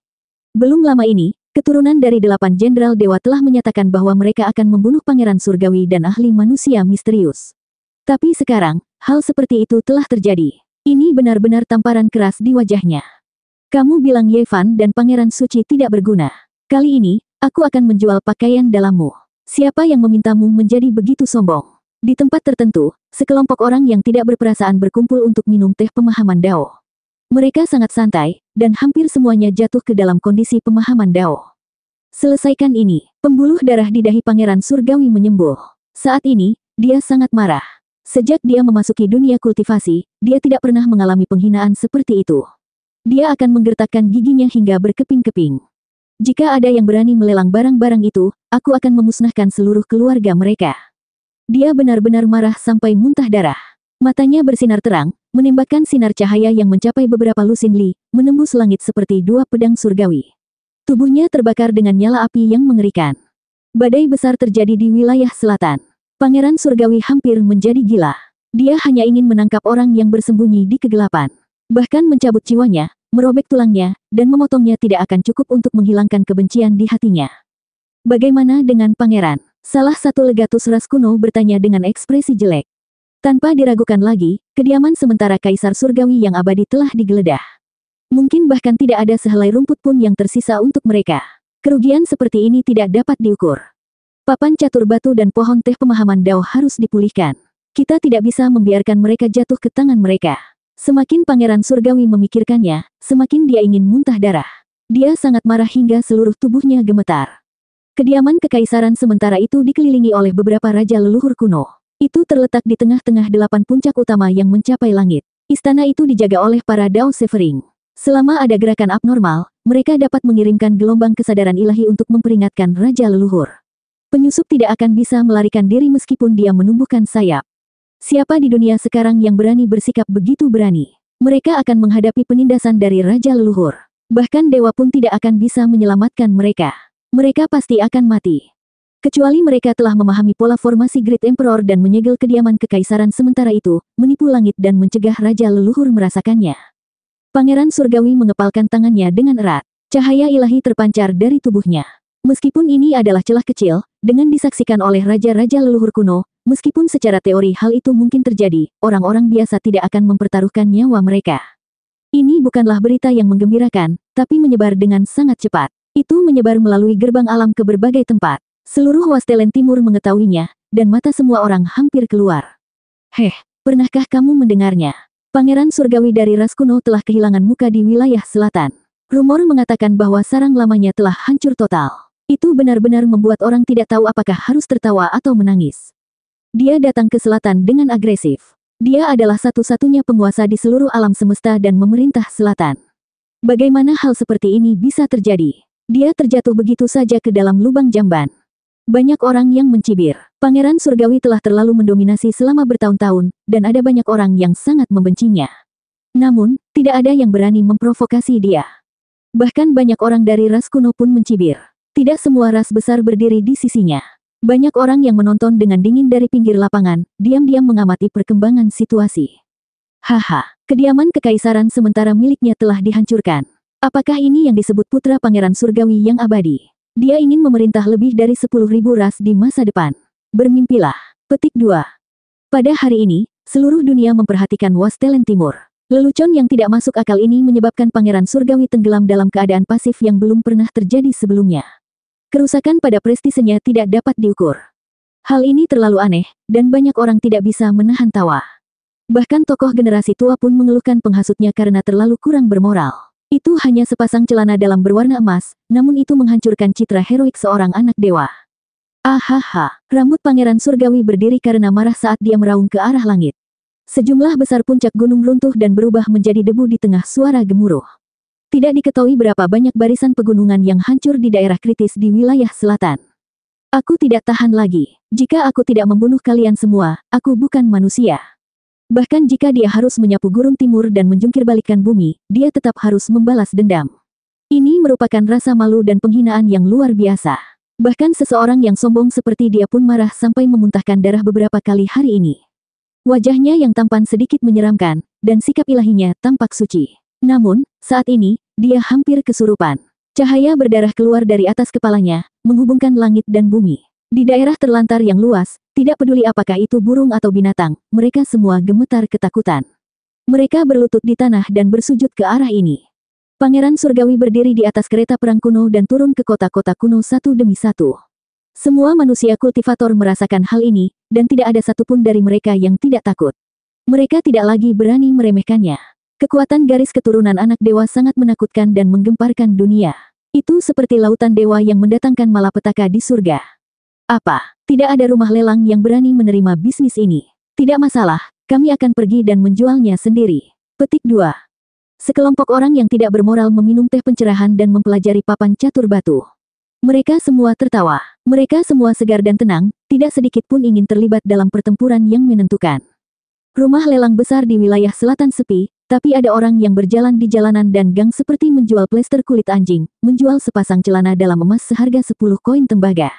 Belum lama ini, keturunan dari 8 jenderal dewa telah menyatakan bahwa mereka akan membunuh Pangeran Surgawi dan ahli manusia misterius. Tapi sekarang, hal seperti itu telah terjadi. Ini benar-benar tamparan keras di wajahnya. Kamu bilang Yevan dan Pangeran Suci tidak berguna. Kali ini, aku akan menjual pakaian dalammu. Siapa yang memintamu menjadi begitu sombong? Di tempat tertentu, sekelompok orang yang tidak berperasaan berkumpul untuk minum teh pemahaman Dao. Mereka sangat santai, dan hampir semuanya jatuh ke dalam kondisi pemahaman Dao. Selesaikan ini. Pembuluh darah di dahi Pangeran Surgawi menyembul. Saat ini, dia sangat marah. Sejak dia memasuki dunia kultivasi, dia tidak pernah mengalami penghinaan seperti itu. Dia akan menggertakkan giginya hingga berkeping-keping. Jika ada yang berani melelang barang-barang itu, aku akan memusnahkan seluruh keluarga mereka. Dia benar-benar marah sampai muntah darah. Matanya bersinar terang, menembakkan sinar cahaya yang mencapai beberapa lusin li, menembus langit seperti 2 pedang surgawi. Tubuhnya terbakar dengan nyala api yang mengerikan. Badai besar terjadi di wilayah selatan. Pangeran Surgawi hampir menjadi gila. Dia hanya ingin menangkap orang yang bersembunyi di kegelapan. Bahkan mencabut jiwanya, merobek tulangnya, dan memotongnya tidak akan cukup untuk menghilangkan kebencian di hatinya. Bagaimana dengan pangeran? Salah satu legatus ras kuno bertanya dengan ekspresi jelek. Tanpa diragukan lagi, kediaman sementara Kaisar Surgawi yang abadi telah digeledah. Mungkin bahkan tidak ada sehelai rumput pun yang tersisa untuk mereka. Kerugian seperti ini tidak dapat diukur. Papan catur batu dan pohon teh pemahaman Dao harus dipulihkan. Kita tidak bisa membiarkan mereka jatuh ke tangan mereka. Semakin Pangeran Surgawi memikirkannya, semakin dia ingin muntah darah. Dia sangat marah hingga seluruh tubuhnya gemetar. Kediaman kekaisaran sementara itu dikelilingi oleh beberapa raja leluhur kuno. Itu terletak di tengah-tengah 8 puncak utama yang mencapai langit. Istana itu dijaga oleh para Dao Severing. Selama ada gerakan abnormal, mereka dapat mengirimkan gelombang kesadaran ilahi untuk memperingatkan raja leluhur. Penyusup tidak akan bisa melarikan diri meskipun dia menumbuhkan sayap. Siapa di dunia sekarang yang berani bersikap begitu berani? Mereka akan menghadapi penindasan dari raja leluhur. Bahkan dewa pun tidak akan bisa menyelamatkan mereka. Mereka pasti akan mati. Kecuali mereka telah memahami pola formasi Great Emperor dan menyegel kediaman kekaisaran sementara itu, menipu langit dan mencegah raja leluhur merasakannya. Pangeran Surgawi mengepalkan tangannya dengan erat. Cahaya ilahi terpancar dari tubuhnya. Meskipun ini adalah celah kecil, dengan disaksikan oleh raja-raja leluhur kuno, meskipun secara teori hal itu mungkin terjadi, orang-orang biasa tidak akan mempertaruhkan nyawa mereka. Ini bukanlah berita yang menggembirakan, tapi menyebar dengan sangat cepat. Itu menyebar melalui gerbang alam ke berbagai tempat. Seluruh Wastelen Timur mengetahuinya, dan mata semua orang hampir keluar. Pernahkah kamu mendengarnya? Pangeran Surgawi dari ras kuno telah kehilangan muka di wilayah selatan. Rumor mengatakan bahwa sarang lamanya telah hancur total. Itu benar-benar membuat orang tidak tahu apakah harus tertawa atau menangis. Dia datang ke selatan dengan agresif. Dia adalah satu-satunya penguasa di seluruh alam semesta dan memerintah selatan. Bagaimana hal seperti ini bisa terjadi? Dia terjatuh begitu saja ke dalam lubang jamban. Banyak orang yang mencibir. Pangeran Surgawi telah terlalu mendominasi selama bertahun-tahun, dan ada banyak orang yang sangat membencinya. Namun, tidak ada yang berani memprovokasi dia. Bahkan banyak orang dari ras kuno pun mencibir. Tidak semua ras besar berdiri di sisinya. Banyak orang yang menonton dengan dingin dari pinggir lapangan, diam-diam mengamati perkembangan situasi. Kediaman kekaisaran sementara miliknya telah dihancurkan. Apakah ini yang disebut putra Pangeran Surgawi yang abadi? Dia ingin memerintah lebih dari 10.000 ras di masa depan. Bermimpilah. Petik 2. Pada hari ini, seluruh dunia memperhatikan Wastelen Timur. Lelucon yang tidak masuk akal ini menyebabkan Pangeran Surgawi tenggelam dalam keadaan pasif yang belum pernah terjadi sebelumnya. Kerusakan pada prestisenya tidak dapat diukur. Hal ini terlalu aneh, dan banyak orang tidak bisa menahan tawa. Bahkan tokoh generasi tua pun mengeluhkan penghasutnya karena terlalu kurang bermoral. Itu hanya sepasang celana dalam berwarna emas, namun itu menghancurkan citra heroik seorang anak dewa. Rambut Pangeran Surgawi berdiri karena marah saat dia meraung ke arah langit. Sejumlah besar puncak gunung runtuh dan berubah menjadi debu di tengah suara gemuruh. Tidak diketahui berapa banyak barisan pegunungan yang hancur di daerah kritis di wilayah selatan. Aku tidak tahan lagi. Jika aku tidak membunuh kalian semua, aku bukan manusia. Bahkan jika dia harus menyapu gurun timur dan menjungkirbalikkan bumi, dia tetap harus membalas dendam. Ini merupakan rasa malu dan penghinaan yang luar biasa. Bahkan seseorang yang sombong seperti dia pun marah sampai memuntahkan darah beberapa kali hari ini. Wajahnya yang tampan sedikit menyeramkan, dan sikap ilahinya tampak suci. Namun, saat ini, dia hampir kesurupan. Cahaya berdarah keluar dari atas kepalanya, menghubungkan langit dan bumi. Di daerah terlantar yang luas, tidak peduli apakah itu burung atau binatang, mereka semua gemetar ketakutan. Mereka berlutut di tanah dan bersujud ke arah ini. Pangeran Surgawi berdiri di atas kereta perang kuno dan turun ke kota-kota kuno satu demi satu. Semua manusia kultivator merasakan hal ini, dan tidak ada satupun dari mereka yang tidak takut. Mereka tidak lagi berani meremehkannya. Kekuatan garis keturunan anak dewa sangat menakutkan dan menggemparkan dunia. Itu seperti lautan dewa yang mendatangkan malapetaka di surga. Tidak ada rumah lelang yang berani menerima bisnis ini. Tidak masalah, kami akan pergi dan menjualnya sendiri. Petik 2. Sekelompok orang yang tidak bermoral meminum teh pencerahan dan mempelajari papan catur batu. Mereka semua tertawa. Mereka semua segar dan tenang, tidak sedikit pun ingin terlibat dalam pertempuran yang menentukan. Rumah lelang besar di wilayah selatan sepi, tapi ada orang yang berjalan di jalanan dan gang seperti menjual plester kulit anjing, menjual sepasang celana dalam emas seharga 10 koin tembaga.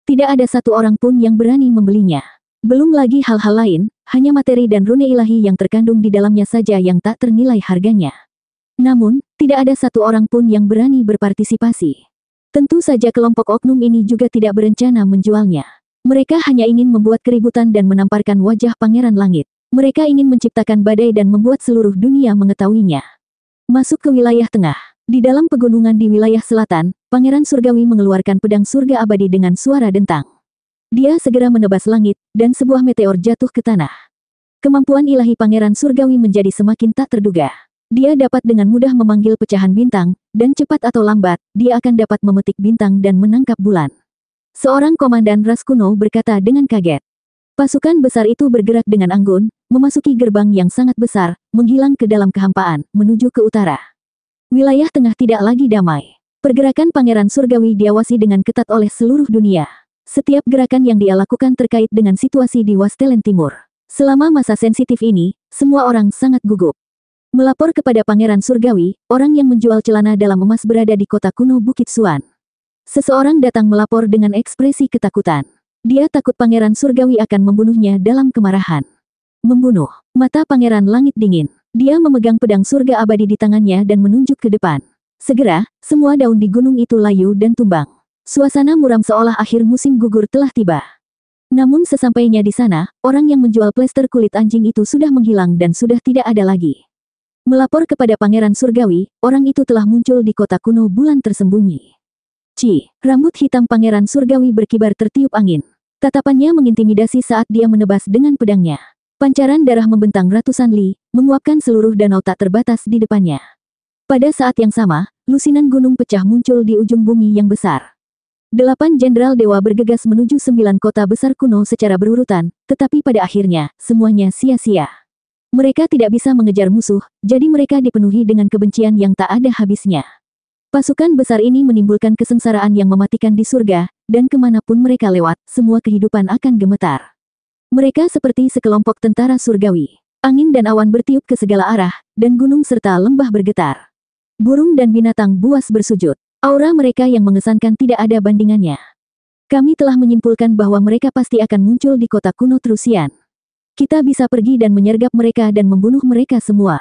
Tidak ada satu orang pun yang berani membelinya. Belum lagi hal-hal lain, hanya materi dan rune ilahi yang terkandung di dalamnya saja yang tak ternilai harganya. Namun, tidak ada satu orang pun yang berani berpartisipasi. Tentu saja kelompok oknum ini juga tidak berencana menjualnya. Mereka hanya ingin membuat keributan dan menamparkan wajah Pangeran Langit. Mereka ingin menciptakan badai dan membuat seluruh dunia mengetahuinya. Masuk ke wilayah tengah. Di dalam pegunungan di wilayah selatan, Pangeran Surgawi mengeluarkan pedang surga abadi dengan suara dentang. Dia segera menebas langit, dan sebuah meteor jatuh ke tanah. Kemampuan ilahi Pangeran Surgawi menjadi semakin tak terduga. Dia dapat dengan mudah memanggil pecahan bintang, dan cepat atau lambat, dia akan dapat memetik bintang dan menangkap bulan. Seorang komandan ras kuno berkata dengan kaget. Pasukan besar itu bergerak dengan anggun, memasuki gerbang yang sangat besar, menghilang ke dalam kehampaan, menuju ke utara. Wilayah tengah tidak lagi damai. Pergerakan Pangeran Surgawi diawasi dengan ketat oleh seluruh dunia. Setiap gerakan yang dia lakukan terkait dengan situasi di Wastelen Timur. Selama masa sensitif ini, semua orang sangat gugup. Melapor kepada Pangeran Surgawi, orang yang menjual celana dalam emas berada di kota kuno Bukit Suan. Seseorang datang melapor dengan ekspresi ketakutan. Dia takut Pangeran Surgawi akan membunuhnya dalam kemarahan. Membunuh. Mata Pangeran Langit dingin. Dia memegang pedang surga abadi di tangannya dan menunjuk ke depan. Segera, semua daun di gunung itu layu dan tumbang. Suasana muram seolah akhir musim gugur telah tiba. Namun sesampainya di sana, orang yang menjual plester kulit anjing itu sudah menghilang dan sudah tidak ada lagi. Melapor kepada Pangeran Surgawi, orang itu telah muncul di kota kuno bulan tersembunyi. Rambut hitam Pangeran Surgawi berkibar tertiup angin. Tatapannya mengintimidasi saat dia menebas dengan pedangnya. Pancaran darah membentang ratusan li, menguapkan seluruh danau tak terbatas di depannya. Pada saat yang sama, lusinan gunung pecah muncul di ujung bumi yang besar. 8 jenderal dewa bergegas menuju 9 kota besar kuno secara berurutan, tetapi pada akhirnya, semuanya sia-sia. Mereka tidak bisa mengejar musuh, jadi mereka dipenuhi dengan kebencian yang tak ada habisnya. Pasukan besar ini menimbulkan kesengsaraan yang mematikan di surga, dan kemanapun mereka lewat, semua kehidupan akan gemetar. Mereka seperti sekelompok tentara surgawi. Angin dan awan bertiup ke segala arah, dan gunung serta lembah bergetar. Burung dan binatang buas bersujud. Aura mereka yang mengesankan tidak ada bandingannya. Kami telah menyimpulkan bahwa mereka pasti akan muncul di kota kuno Trusian. Kita bisa pergi dan menyergap mereka dan membunuh mereka semua.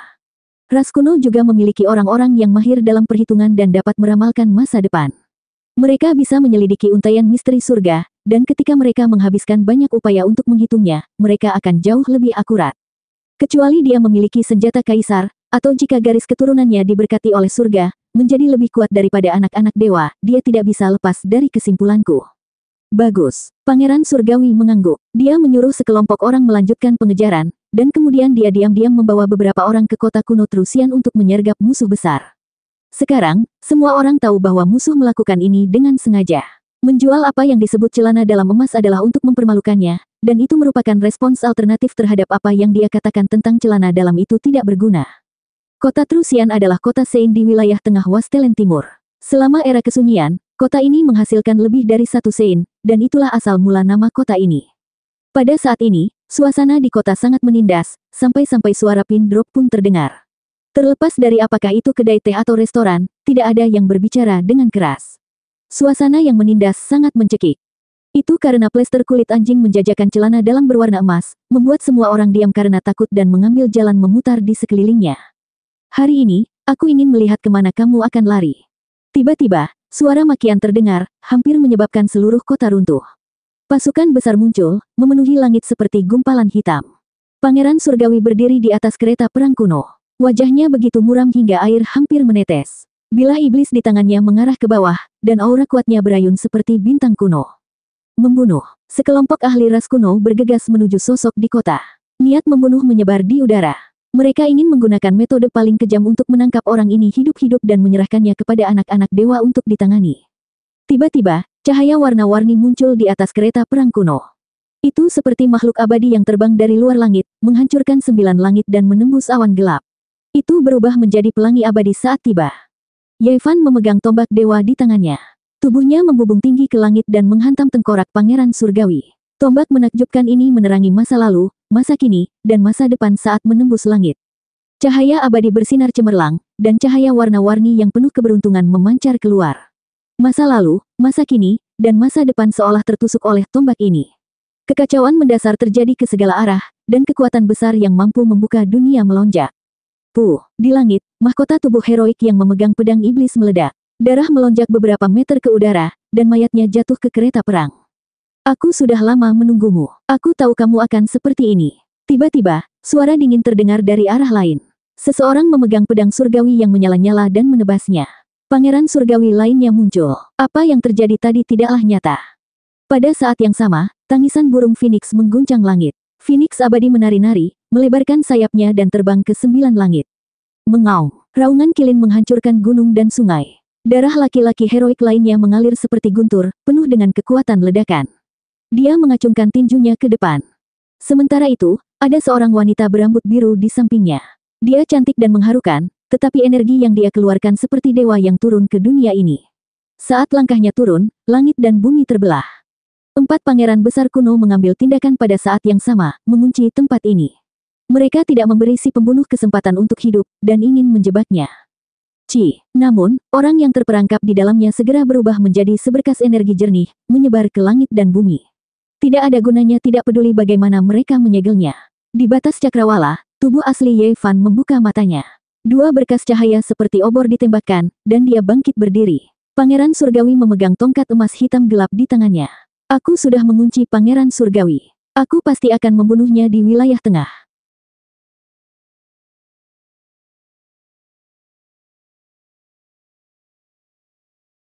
Ras kuno juga memiliki orang-orang yang mahir dalam perhitungan dan dapat meramalkan masa depan. Mereka bisa menyelidiki untaian misteri surga, dan ketika mereka menghabiskan banyak upaya untuk menghitungnya, mereka akan jauh lebih akurat. Kecuali dia memiliki senjata kaisar, atau jika garis keturunannya diberkati oleh surga, menjadi lebih kuat daripada anak-anak dewa, dia tidak bisa lepas dari kesimpulanku. Bagus. Pangeran Surgawi mengangguk. Dia menyuruh sekelompok orang melanjutkan pengejaran, dan kemudian dia diam-diam membawa beberapa orang ke kota kuno Trusian untuk menyergap musuh besar. Sekarang, semua orang tahu bahwa musuh melakukan ini dengan sengaja. Menjual apa yang disebut celana dalam emas adalah untuk mempermalukannya, dan itu merupakan respons alternatif terhadap apa yang dia katakan tentang celana dalam itu tidak berguna. Kota Trusian adalah kota Sein di wilayah tengah Wastelen Timur. Selama era kesunyian, kota ini menghasilkan lebih dari 1 Sein, dan itulah asal mula nama kota ini. Pada saat ini, suasana di kota sangat menindas, sampai-sampai suara pin drop pun terdengar. Terlepas dari apakah itu kedai teh atau restoran, tidak ada yang berbicara dengan keras. Suasana yang menindas sangat mencekik. Itu karena plester kulit anjing menjajakan celana dalam berwarna emas, membuat semua orang diam karena takut dan mengambil jalan memutar di sekelilingnya. Hari ini, aku ingin melihat kemana kamu akan lari. Tiba-tiba, suara makian terdengar, hampir menyebabkan seluruh kota runtuh. Pasukan besar muncul, memenuhi langit seperti gumpalan hitam. Pangeran Surgawi berdiri di atas kereta perang kuno. Wajahnya begitu muram hingga air hampir menetes. Bilah iblis di tangannya mengarah ke bawah, dan aura kuatnya berayun seperti bintang kuno. Membunuh. Sekelompok ahli ras kuno bergegas menuju sosok di kota. Niat membunuh menyebar di udara. Mereka ingin menggunakan metode paling kejam untuk menangkap orang ini hidup-hidup dan menyerahkannya kepada anak-anak dewa untuk ditangani. Tiba-tiba, cahaya warna-warni muncul di atas kereta perang kuno. Itu seperti makhluk abadi yang terbang dari luar langit, menghancurkan 9 langit dan menembus awan gelap. Itu berubah menjadi pelangi abadi saat tiba. Yevan memegang tombak dewa di tangannya. Tubuhnya membubung tinggi ke langit dan menghantam tengkorak Pangeran Surgawi. Tombak menakjubkan ini menerangi masa lalu, masa kini, dan masa depan saat menembus langit. Cahaya abadi bersinar cemerlang, dan cahaya warna-warni yang penuh keberuntungan memancar keluar. Masa lalu, masa kini, dan masa depan seolah tertusuk oleh tombak ini. Kekacauan mendasar terjadi ke segala arah, dan kekuatan besar yang mampu membuka dunia melonjak. Di langit, mahkota tubuh heroik yang memegang pedang iblis meledak. Darah melonjak beberapa meter ke udara, dan mayatnya jatuh ke kereta perang. Aku sudah lama menunggumu. Aku tahu kamu akan seperti ini. Tiba-tiba, suara dingin terdengar dari arah lain. Seseorang memegang pedang surgawi yang menyala-nyala dan menebasnya. Pangeran surgawi lainnya muncul. Apa yang terjadi tadi tidaklah nyata. Pada saat yang sama, tangisan burung Phoenix mengguncang langit. Phoenix abadi menari-nari, melebarkan sayapnya dan terbang ke 9 langit. Mengaum, raungan kilin menghancurkan gunung dan sungai. Darah laki-laki heroik lainnya mengalir seperti guntur, penuh dengan kekuatan ledakan. Dia mengacungkan tinjunya ke depan. Sementara itu, ada seorang wanita berambut biru di sampingnya. Dia cantik dan mengharukan, tetapi energi yang dia keluarkan seperti dewa yang turun ke dunia ini. Saat langkahnya turun, langit dan bumi terbelah. 4 pangeran besar kuno mengambil tindakan pada saat yang sama, mengunci tempat ini. Mereka tidak memberi si pembunuh kesempatan untuk hidup, dan ingin menjebaknya. Namun, orang yang terperangkap di dalamnya segera berubah menjadi seberkas energi jernih, menyebar ke langit dan bumi. Tidak ada gunanya tidak peduli bagaimana mereka menyegelnya. Di batas cakrawala, tubuh asli Ye Fan membuka matanya. 2 berkas cahaya seperti obor ditembakkan, dan dia bangkit berdiri. Pangeran surgawi memegang tongkat emas hitam gelap di tangannya. Aku sudah mengunci pangeran surgawi. Aku pasti akan membunuhnya di wilayah tengah.